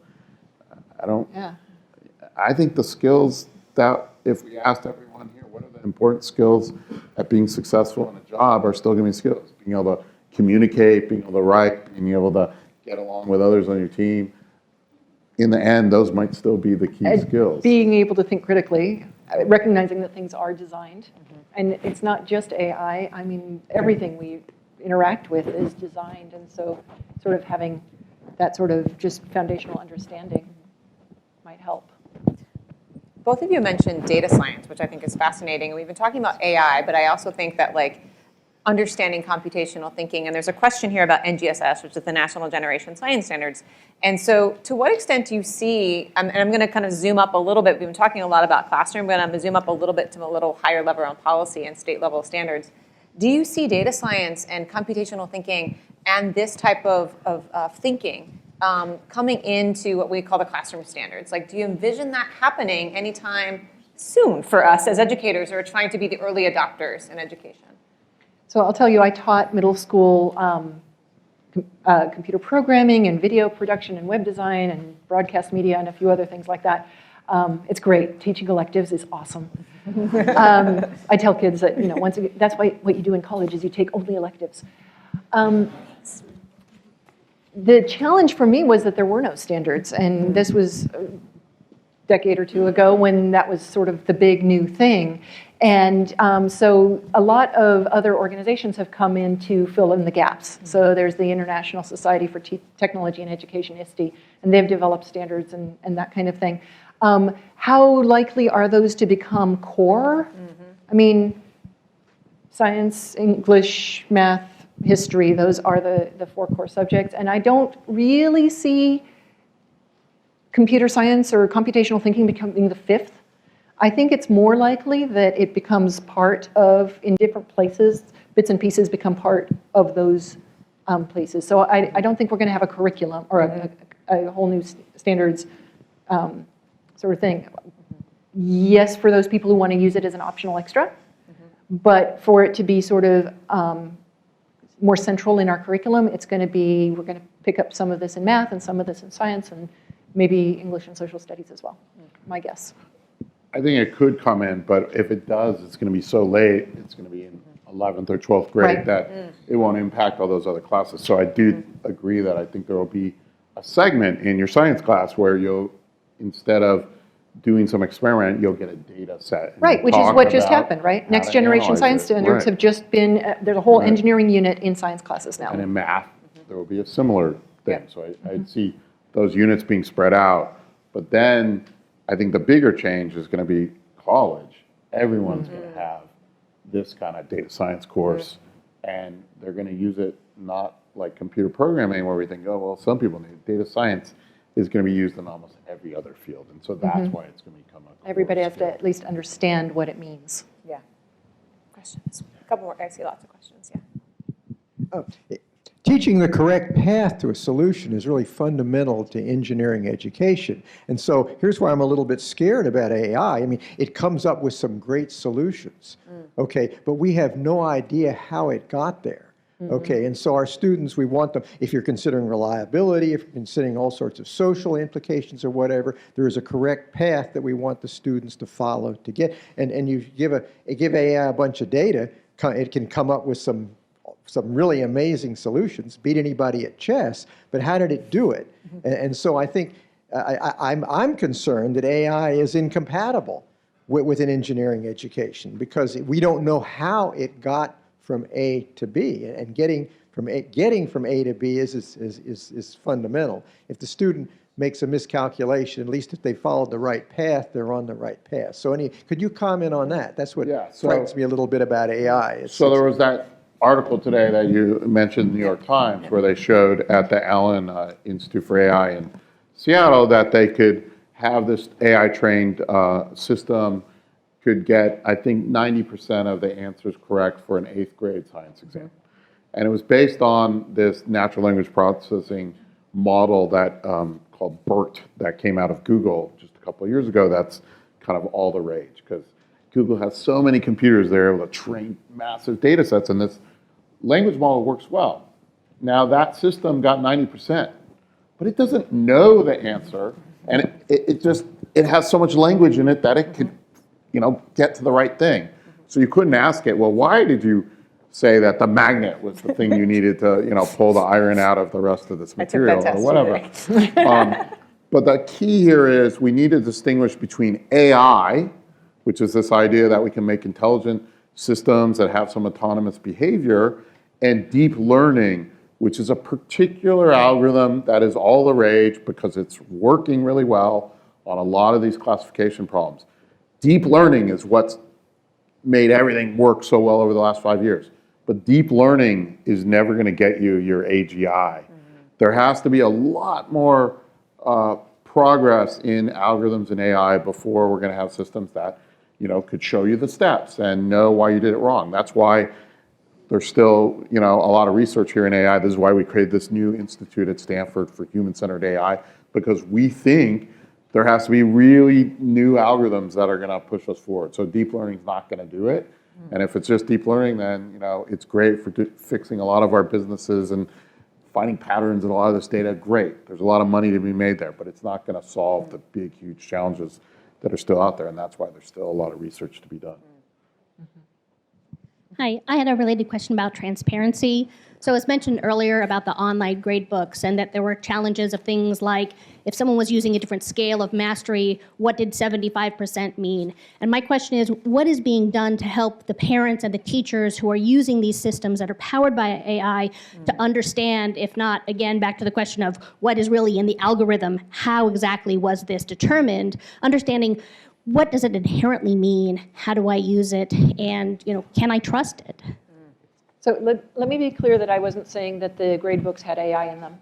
I think the skills that, if we asked everyone here, what are the important skills at being successful in a job, are still going to be skills. Being able to communicate, being able to write, being able to get along with others on your team. In the end, those might still be the key skills. Being able to think critically, recognizing that things are designed. And it's not just AI. Everything we interact with is designed. And so sort of having that sort of just foundational understanding might help. Both of you mentioned data science, which I think is fascinating. And we've been talking about AI, but I also think that understanding computational thinking, and there's a question here about NGSS, which is the National Generation Science Standards. And so to what extent do you see, and I'm going to kind of zoom up a little bit, we've been talking a lot about classroom, but I'm going to zoom up a little bit to a little higher level on policy and state level standards. Do you see data science and computational thinking and this type of thinking coming into what we call the classroom standards? Do you envision that happening anytime soon for us as educators who are trying to be the early adopters in education? So I'll tell you, I taught middle school computer programming and video production and web design and broadcast media and a few other things like that. It's great. Teaching electives is awesome. I tell kids that, that's why what you do in college is you take only electives. The challenge for me was that there were no standards, and this was a decade or two ago when that was sort of the big new thing. And so a lot of other organizations have come in to fill in the gaps. So there's the International Society for Technology and Education, ISTE, and they've developed standards and that kind of thing. How likely are those to become core? I mean, science, English, math, history, those are the 4 core subjects. And I don't really see computer science or computational thinking becoming the 5th. I think it's more likely that it becomes part of, in different places, bits and pieces become part of those places. So I don't think we're going to have a curriculum or a whole new standards sort of thing. Yes, for those people who want to use it as an optional extra, but for it to be sort of more central in our curriculum, it's going to be, we're going to pick up some of this in math and some of this in science and maybe English and social studies as well, my guess. I think it could come in, but if it does, it's going to be so late, it's going to be in 11th or 12th grade Right. that it won't impact all those other classes. So I do agree that I think there will be a segment in your science class where you'll, instead of doing some experiment, you'll get a data set. and Right, which is talk what just about happened, right? how Next to generation analyze science it. standards Right. have just been, there's a whole Right. engineering unit in science classes now. And in math, there will be a similar thing. Yeah. So I'd see those units being spread out. But then I think the bigger change is going to be college. Everyone's going to have this kind of data science course, and they're going to use it not like computer programming where we think, oh, well, some people need it. Data science is going to be used in almost every other field. And so that's why it's going to become a core Everybody has to skill. at least understand what it means. Yeah. Questions? A couple more. I see lots of questions. Yeah. Teaching the correct path to a solution is really fundamental to engineering education. And so here's why I'm a little bit scared about AI. I mean, it comes up with some great solutions, okay, but we have no idea how it got there. Okay, and so our students, we want them, if you're considering reliability, if you're considering all sorts of social implications or whatever, there is a correct path that we want the students to follow to get. And you give AI a bunch of data, it can come up with some really amazing solutions, beat anybody at chess, but how did it do it? And so I think I'm concerned that AI is incompatible with an engineering education because we don't know how it got from A to B, and getting from A to B is fundamental. If the student makes a miscalculation, at least if they followed the right path, they're on the right path. So could you comment on that? That's what frightens me a little bit about AI. So there was that article today that you mentioned in the New York Times where they showed at the Allen Institute for AI in Seattle that they could have this AI-trained system could get, I think, 90% of the answers correct for an 8th grade science exam. And it was based on this natural language processing model that called BERT that came out of Google just a couple of years ago. That's kind of all the rage because Google has so many computers, they're able to train massive data sets, and this language model works well. Now that system got 90%, but it doesn't know the answer, and it has so much language in it that it could, get to the right thing. So you couldn't ask it, well, why did you say that the magnet was the thing you needed to, pull the iron out of the rest of this material or whatever. But the key here is we need to distinguish between AI, which is this idea that we can make intelligent systems that have some autonomous behavior, and deep learning, which is a particular algorithm that is all the rage because it's working really well on a lot of these classification problems. Deep learning is what's made everything work so well over the last 5 years. But deep learning is never going to get you your AGI. There has to be a lot more progress in algorithms and AI before we're going to have systems that could show you the steps and know why you did it wrong. That's why there's still a lot of research here in AI. This is why we created this new institute at Stanford for human-centered AI, because we think there has to be really new algorithms that are going to push us forward. So deep learning is not going to do it. And if it's just deep learning, then it's great for fixing a lot of our businesses and finding patterns in a lot of this data. Great. There's a lot of money to be made there, but it's not going to solve the big, huge challenges that are still out there, and that's why there's still a lot of research to be done. Hi, I had a related question about transparency. So it was mentioned earlier about the online gradebooks and that there were challenges of things like if someone was using a different scale of mastery, what did 75% mean? And my question is, what is being done to help the parents and the teachers who are using these systems that are powered by AI to understand, if not, again, back to the question of what is really in the algorithm, how exactly was this determined, understanding what does it inherently mean, how do I use it, and can I trust it? So let me be clear that I wasn't saying that the grade books had AI in them.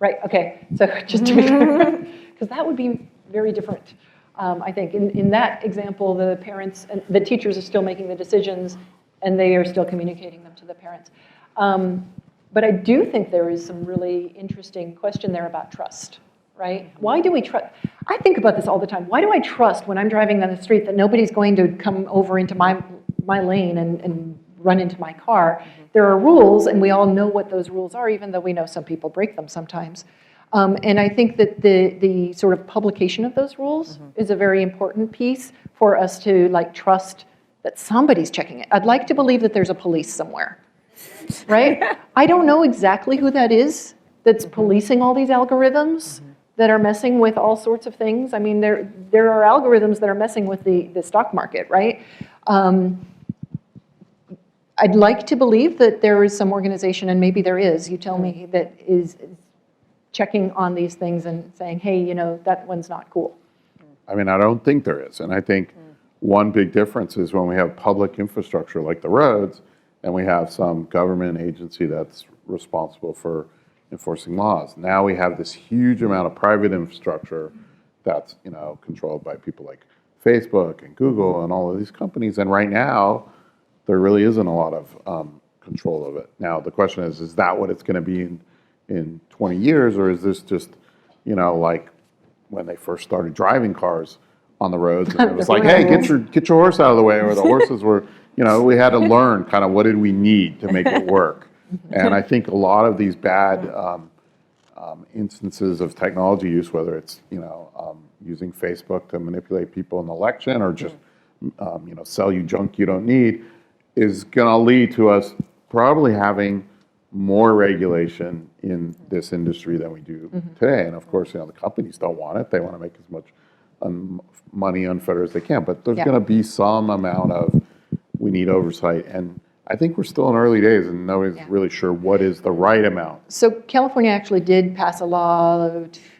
Right, okay, so just to be clear, because that would be very different, I think. In that example, the parents and the teachers are still making the decisions, and they are still communicating them to the parents. But I do think there is some really interesting question there about trust, right? Why do we trust? I think about this all the time. Why do I trust when I'm driving down the street that nobody's going to come over into my lane and run into my car? There are rules, and we all know what those rules are, even though we know some people break them sometimes. And I think that the sort of publication of those rules is a very important piece for us to trust that somebody's checking it. I'd like to believe that there's a police somewhere, right? I don't know exactly who that is that's policing all these algorithms that are messing with all sorts of things. I mean, there are algorithms that are messing with the stock market, right? I'd like to believe that there is some organization, and maybe there is, you tell me, that is checking on these things and saying, hey, that one's not cool. I mean, I don't think there is. And I think one big difference is when we have public infrastructure like the roads, and we have some government agency that's responsible for enforcing laws. Now we have this huge amount of private infrastructure that's controlled by people like Facebook and Google and all of these companies. And right now, there really isn't a lot of control of it. Now, the question is that what it's going to be in 20 years, or is this just, like when they first started driving cars on the roads, and it was like, hey, get your horse out of the way, or the horses were, we had to learn kind of what did we need to make it work. And I think a lot of these bad instances of technology use, whether it's, using Facebook to manipulate people in the election or just, sell you junk you don't need, is going to lead to us probably having more regulation in this industry than we do today. And of course, the companies don't want it. They want to make as much money unfettered as they can. But there's going to be some amount of, we need oversight. And I think we're still in early days, and nobody's really sure what is the right amount. So California actually did pass a law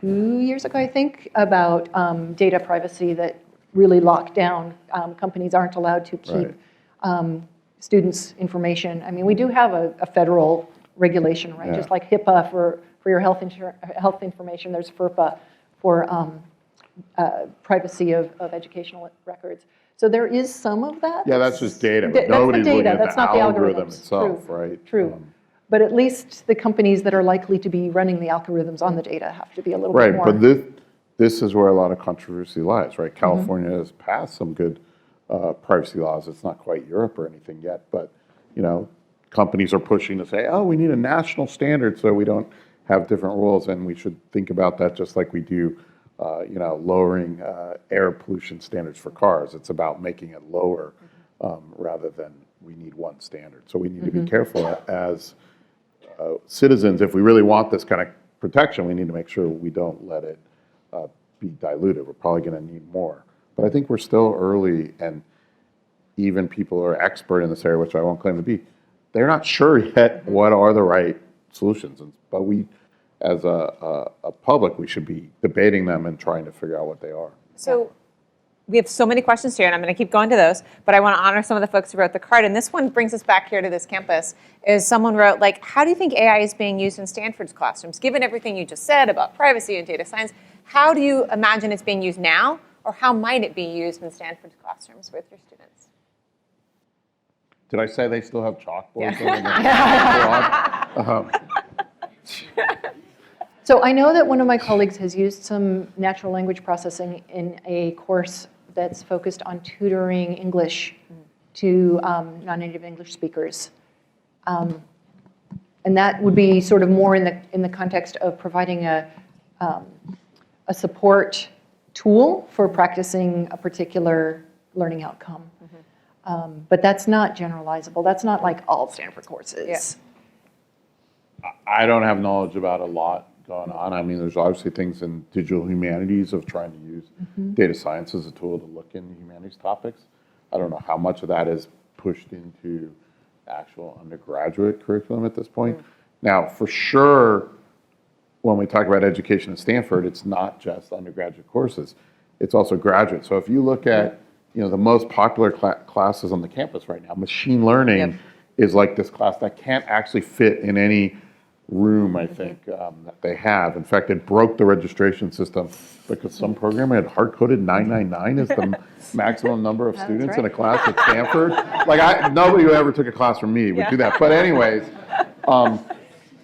2 years ago, I think, about data privacy that really locked down. Companies aren't allowed to keep students' information. I mean, we do have a federal regulation, right? Just like HIPAA for your health information, there's FERPA for privacy of educational records. So there is some of that. Yeah, that's just data. But nobody's looking at the algorithm itself, right? True. But at least the companies that are likely to be running the algorithms on the data have to be a little bit more. Right, but this is where a lot of controversy lies, right? California has passed some good privacy laws. It's not quite Europe or anything yet, but companies are pushing to say, oh, we need a national standard so we don't have different rules, and we should think about that just like we do, lowering air pollution standards for cars. It's about making it lower rather than we need one standard. So we need to be careful as citizens. If we really want this kind of protection, we need to make sure we don't let it be diluted. We're probably going to need more. But I think we're still early, and even people who are expert in this area, which I won't claim to be, they're not sure yet what are the right solutions. But we, as a public, we should be debating them and trying to figure out what they are. So we have so many questions here, and I'm going to keep going to those, but I want to honor some of the folks who wrote the card. And this one brings us back here to this campus, is someone wrote, how do you think AI is being used in Stanford's classrooms? Given everything you just said about privacy and data science, how do you imagine it's being used now, or how might it be used in Stanford's classrooms with your students? Did I say they still have chalkboards? So I know that one of my colleagues has used some natural language processing in a course that's focused on tutoring English to non-native English speakers. And that would be sort of more in the context of providing a support tool for practicing a particular learning outcome. But that's not generalizable. That's not like all Stanford courses. I don't have knowledge about a lot going on. I mean, there's obviously things in digital humanities of trying to use data science as a tool to look into humanities topics. I don't know how much of that is pushed into actual undergraduate curriculum at this point. Now, for sure, when we talk about education at Stanford, it's not just undergraduate courses. It's also graduate. So if you look at the most popular classes on the campus right now, machine learning is like this class that can't actually fit in any room, I think, that they have. In fact, it broke the registration system because some program had hard-coded 999 as the maximum number of students in a class at Stanford. Like, nobody who ever took a class from me would do that. But anyways,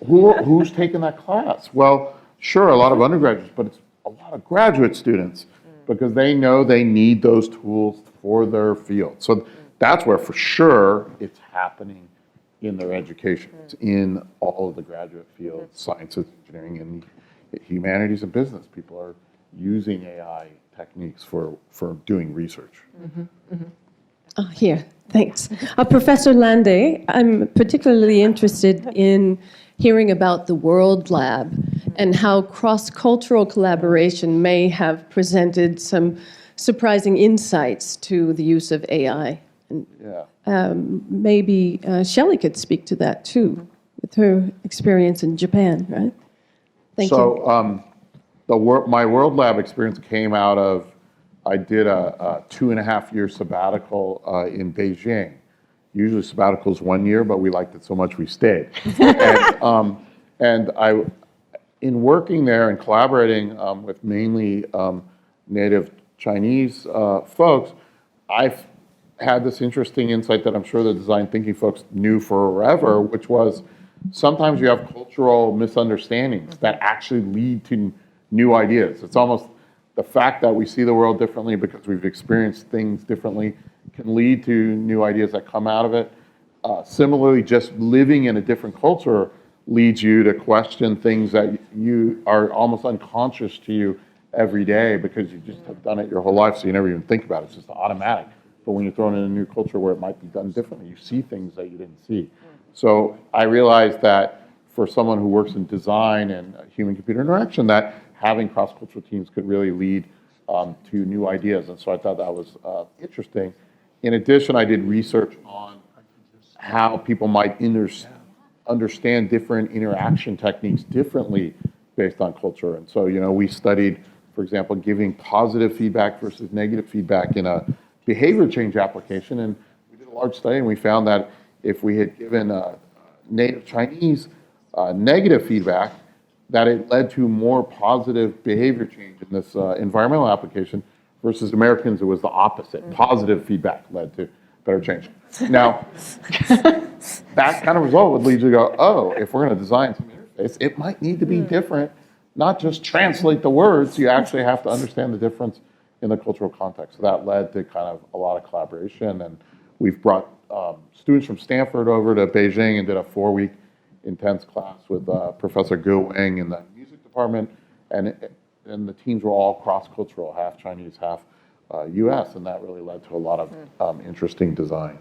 who's taking that class? Well, sure, a lot of undergraduates, but it's a lot of graduate students because they know they need those tools for their field. So that's where, for sure, it's happening in their education. It's in all of the graduate fields, sciences, engineering, and humanities and business. People are using AI techniques for doing research. Here, thanks. Professor Lande, I'm particularly interested in hearing about the World Lab and how cross-cultural collaboration may have presented some surprising insights to the use of AI. Maybe Shelley could speak to that too, with her experience in Japan, right? Thank you. My World Lab experience came out of, I did a 2.5-year sabbatical in Beijing. Usually sabbatical's 1 year, but we liked it so much we stayed. In working there and collaborating with mainly native Chinese folks, I've had this interesting insight that I'm sure the design thinking folks knew forever, which was sometimes you have cultural misunderstandings that actually lead to new ideas. It's almost the fact that we see the world differently because we've experienced things differently can lead to new ideas that come out of it. Similarly, just living in a different culture leads you to question things that you are almost unconscious to you every day because you just have done it your whole life, so you never even think about it. It's just automatic. But when you're thrown in a new culture where it might be done differently, you see things that you didn't see. So I realized that for someone who works in design and human-computer interaction, that having cross-cultural teams could really lead to new ideas. And so I thought that was interesting. In addition, I did research on how people might understand different interaction techniques differently based on culture. And so, we studied, for example, giving positive feedback versus negative feedback in a behavior change application. And we did a large study and we found that if we had given native Chinese negative feedback, that it led to more positive behavior change in this environmental application versus Americans, it was the opposite. Positive feedback led to better change. Now, that kind of result would lead you to go, oh, if we're going to design some interface, it might need to be different, not just translate the words, you actually have to understand the difference in the cultural context. So that led to kind of a lot of collaboration, and we've brought students from Stanford over to Beijing and did a 4-week intense class with Professor Gu Wang in the music department, and the teams were all cross-cultural, half Chinese, half US, and that really led to a lot of interesting design.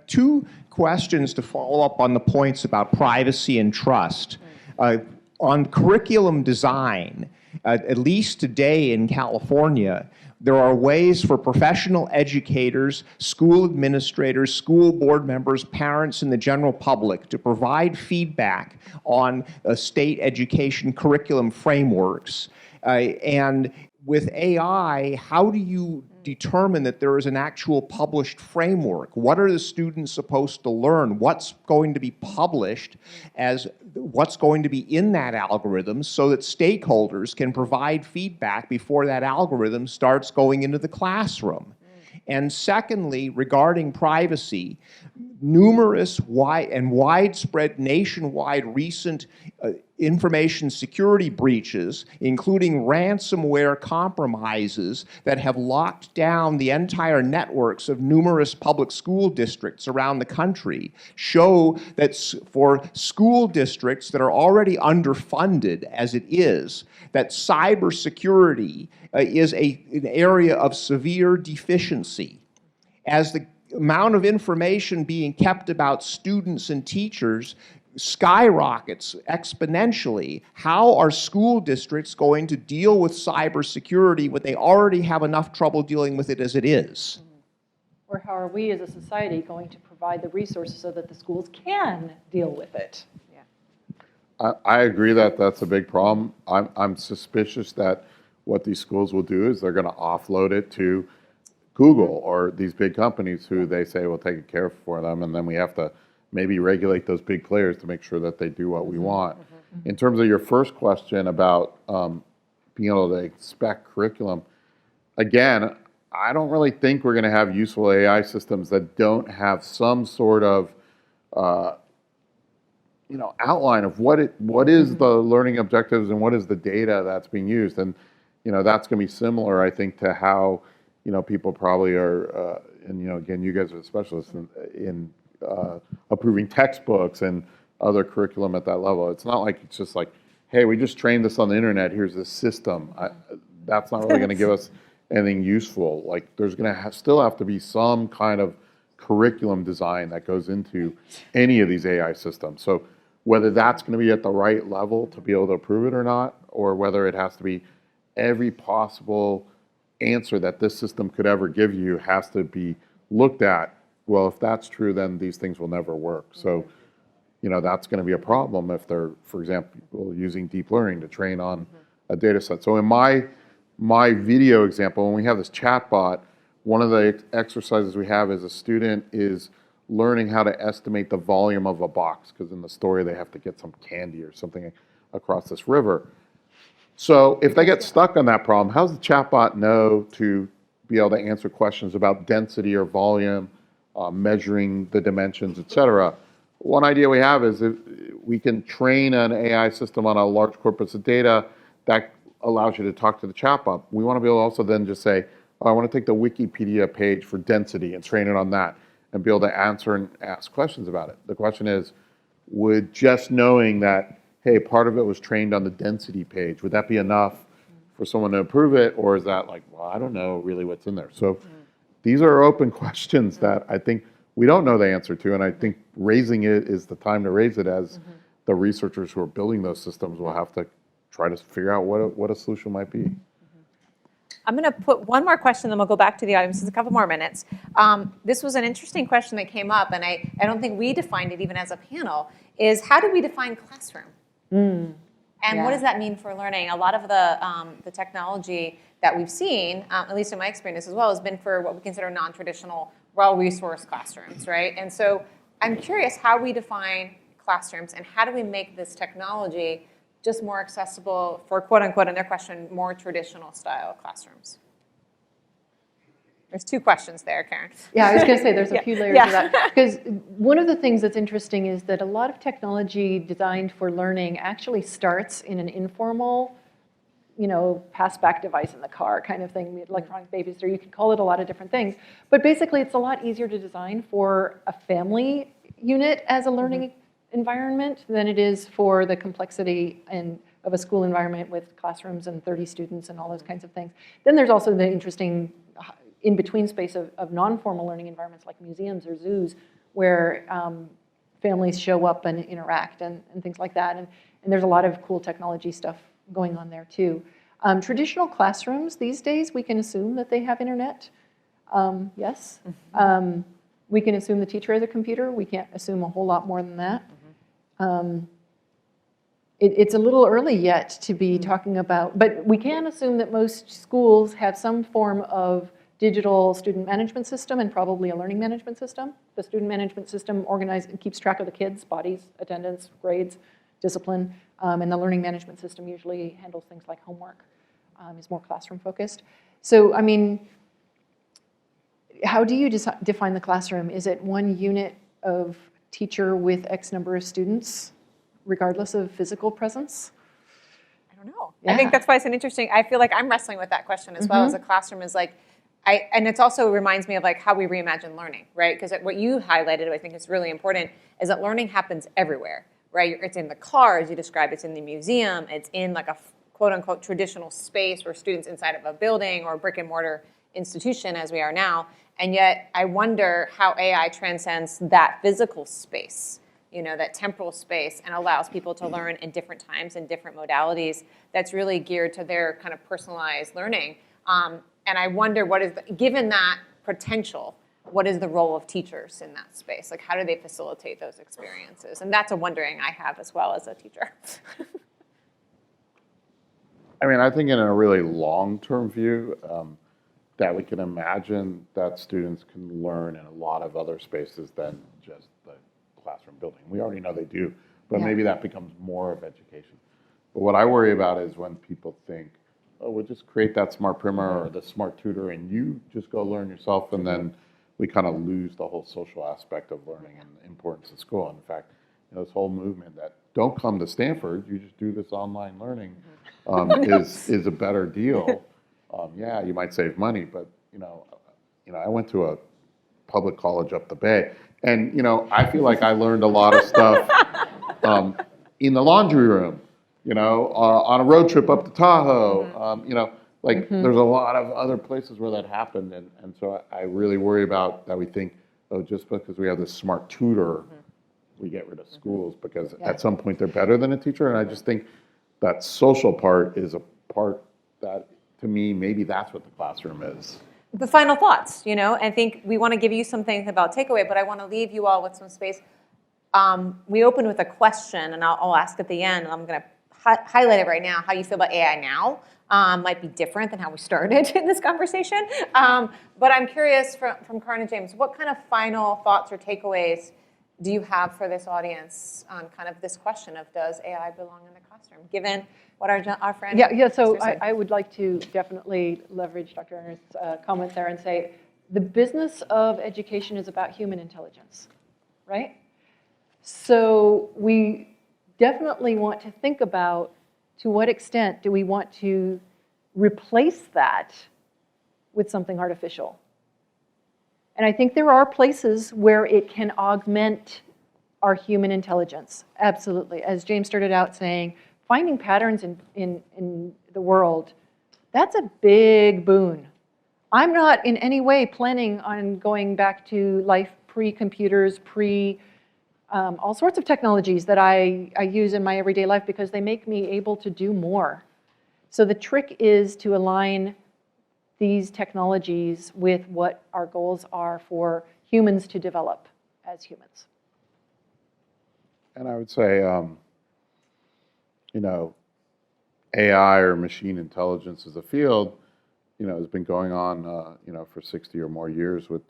Two questions to follow up on the points about privacy and trust. On curriculum design, at least today in California, there are ways for professional educators, school administrators, school board members, parents, and the general public to provide feedback on state education curriculum frameworks. And with AI, how do you determine that there is an actual published framework? What are the students supposed to learn? What's going to be published as what's going to be in that algorithm so that stakeholders can provide feedback before that algorithm starts going into the classroom? And secondly, regarding privacy, numerous widespread nationwide recent information security breaches, including ransomware compromises that have locked down the entire networks of numerous public school districts around the country, show that for school districts that are already underfunded as it is, that cybersecurity is an area of severe deficiency. As the amount of information being kept about students and teachers skyrockets exponentially, how are school districts going to deal with cybersecurity when they already have enough trouble dealing with it as it is? Or how are we as a society going to provide the resources so that the schools can deal with it? I agree that that's a big problem. I'm suspicious that what these schools will do is they're going to offload it to Google or these big companies who they say will take care for them, and then we have to maybe regulate those big players to make sure that they do what we want. In terms of your first question about being able to expect curriculum, again, I don't really think we're going to have useful AI systems that don't have some sort of outline of what is the learning objectives and what is the data that's being used. And that's going to be similar, I think, to how people probably are, and again, you guys are the specialists in approving textbooks and other curriculum at that level. It's not like it's just like, hey, we just trained this on the internet, here's this system. That's not really going to give us anything useful. Like, there's going to still have to be some kind of curriculum design that goes into any of these AI systems. So whether that's going to be at the right level to be able to approve it or not, or whether it has to be every possible answer that this system could ever give you has to be looked at. Well, if that's true, then these things will never work. So, that's going to be a problem if they're, for example, using deep learning to train on a data set. So in my video example, when we have this chatbot, one of the exercises we have is a student is learning how to estimate the volume of a box, because in the story they have to get some candy or something across this river. So if they get stuck on that problem, how does the chatbot know to be able to answer questions about density or volume, measuring the dimensions, et cetera? One idea we have is if we can train an AI system on a large corpus of data that allows you to talk to the chatbot. We want to be able to also then just say, oh, I want to take the Wikipedia page for density and train it on that and be able to answer and ask questions about it. The question is, would just knowing that, hey, part of it was trained on the density page, would that be enough for someone to approve it? Or is that like, well, I don't know really what's in there. So these are open questions that I think we don't know the answer to. And I think raising it is the time to raise it, as the researchers who are building those systems will have to try to figure out what a solution might be. I'm going to put one more question, then we'll go back to the audience in a couple more minutes. This was an interesting question that came up, and I don't think we defined it even as a panel, is how do we define classroom? And what does that mean for learning? A lot of the technology that we've seen, at least in my experience as well, has been for what we consider non-traditional, well-resourced classrooms, right? And so I'm curious how we define classrooms and how do we make this technology just more accessible for, quote unquote, in their question, more traditional style classrooms? There's two questions there, Karen. Yeah, I was going to say there's a few layers of that. Because one of the things that's interesting is that a lot of technology designed for learning actually starts in an informal, pass-back device in the car kind of thing, the electronic babysitter. You could call it a lot of different things. But basically, it's a lot easier to design for a family unit as a learning environment than it is for the complexity of a school environment with classrooms and 30 students and all those kinds of things. Then there's also the interesting in-between space of non-formal learning environments like museums or zoos, where families show up and interact and things like that. And there's a lot of cool technology stuff going on there too. Traditional classrooms these days, we can assume that they have internet. Yes. We can assume the teacher has a computer. We can't assume a whole lot more than that. It's a little early yet to be talking about, but we can assume that most schools have some form of digital student management system and probably a learning management system. The student management system keeps track of the kids' bodies, attendance, grades, discipline, and the learning management system usually handles things like homework, is more classroom focused. So, I mean, how do you define the classroom? Is it one unit of teacher with X number of students, regardless of physical presence? I don't know. Yeah. I think that's why it's an interesting, I feel like I'm wrestling with that question as well as a classroom is like, and it's also reminds me of like how we reimagine learning, right? Because what you highlighted, I think is really important, is that learning happens everywhere, right? It's in the car, as you described, it's in the museum, it's in like a quote unquote traditional space where students inside of a building or a brick and mortar institution as we are now. And yet I wonder how AI transcends that physical space, that temporal space, and allows people to learn in different times and different modalities that's really geared to their kind of personalized learning. And I wonder given that potential, what is the role of teachers in that space? Like how do they facilitate those experiences? And that's a wondering I have as well as a teacher. I mean, I think in a really long-term view, that we can imagine that students can learn in a lot of other spaces than just the classroom building. We already know they do, but maybe that becomes more of education. But what I worry about is when people think, oh, we'll just create that smart primer or the smart tutor and you just go learn yourself, and then we kind of lose the whole social aspect of learning and the importance of school. And in fact, this whole movement that don't come to Stanford, you just do this online learning is a better deal. Yeah, you might save money, but I went to a public college up the bay, and I feel like I learned a lot of stuff in the laundry room, on a road trip up to Tahoe. There's a lot of other places where that happened, and so I really worry about that. We think, oh, just because we have this smart tutor, we get rid of schools because at some point they're better than a teacher, and I just think that social part is a part that, to me, maybe that's what the classroom is. The final thoughts, I think we want to give you some things about takeaway, but I want to leave you all with some space. We opened with a question, and I'll ask at the end, and I'm going to highlight it right now, how you feel about AI now. Might be different than how we started in this conversation. But I'm curious from Karan and James, what kind of final thoughts or takeaways do you have for this audience on kind of this question of does AI belong in the classroom, given what our friend So I would like to definitely leverage Dr. Ernest's comment there and say the business of education is about human intelligence, right? So we definitely want to think about to what extent do we want to replace that with something artificial. And I think there are places where it can augment our human intelligence, absolutely. As James started out saying, finding patterns in the world, that's a big boon. I'm not in any way planning on going back to life pre-computers, all sorts of technologies that I use in my everyday life because they make me able to do more. So the trick is to align these technologies with what our goals are for humans to develop as humans. And I would say, AI or machine intelligence as a field, has been going on, for 60 or more years with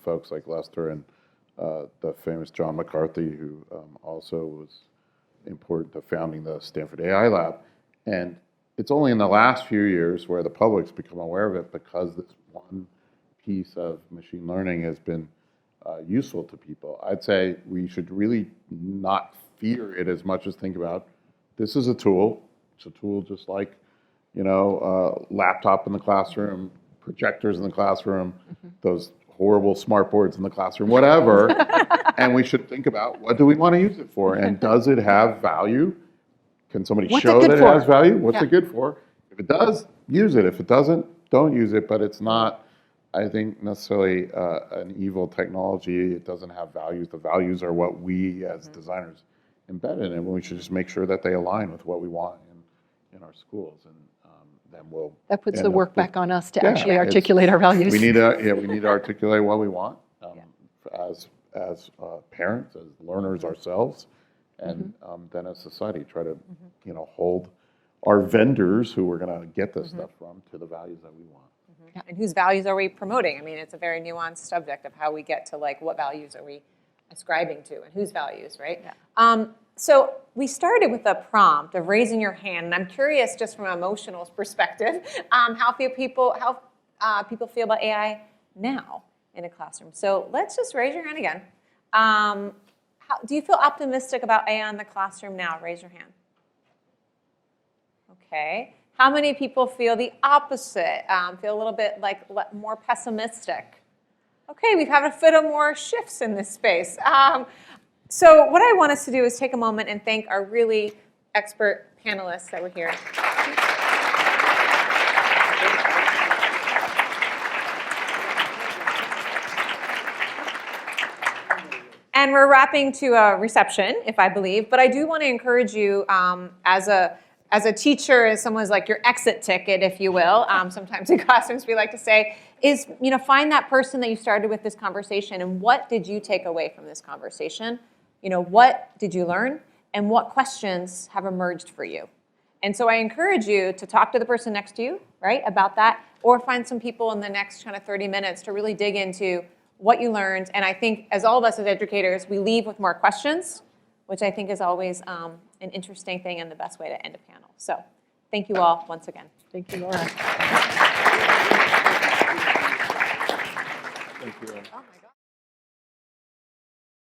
folks like Lester and the famous John McCarthy, who also was important to founding the Stanford AI Lab. And it's only in the last few years where the public's become aware of it because this one piece of machine learning has been useful to people. I'd say we should really not fear it as much as think about this is a tool. It's a tool just like, laptop in the classroom, projectors in the classroom, those horrible smart boards in the classroom, whatever. And we should think about what do we want to use it for? And does it have value? Can somebody show that it has value? What's it good for? If it does, use it. If it doesn't, don't use it. But it's not, I think, necessarily an evil technology. It doesn't have values. The values are what we as designers embed in it. And we should just make sure that they align with what we want in our schools. And then we'll... That puts the work back on us to actually articulate our values. We need to articulate what we want as parents, as learners ourselves, and then as society try to hold our vendors who we're going to get this stuff from to the values that we want. And whose values are we promoting? I mean, it's a very nuanced subject of how we get to what values are we ascribing to and whose values, right? Yeah. So we started with a prompt of raising your hand, and I'm curious, just from an emotional perspective, how people feel about AI now in a classroom. So let's just raise your hand again. Do you feel optimistic about AI in the classroom now? Raise your hand. Okay. How many people feel the opposite? Feel a little bit like more pessimistic? Okay, we've had a bit of more shifts in this space. So what I want us to do is take a moment and thank our really expert panelists that were here. And we're wrapping to a reception, if I believe. But I do want to encourage you as a teacher, as someone's like your exit ticket, if you will. Sometimes in classrooms we like to say, is find that person that you started with this conversation, and what did you take away from this conversation? What did you learn, and what questions have emerged for you? And so I encourage you to talk to the person next to you, right, about that, or find some people in the next kind of 30 minutes to really dig into what you learned. And I think as all of us as educators, we leave with more questions, which I think is always an interesting thing and the best way to end a panel. So thank you all once again. Thank you, Laura. Thank you. Oh my God.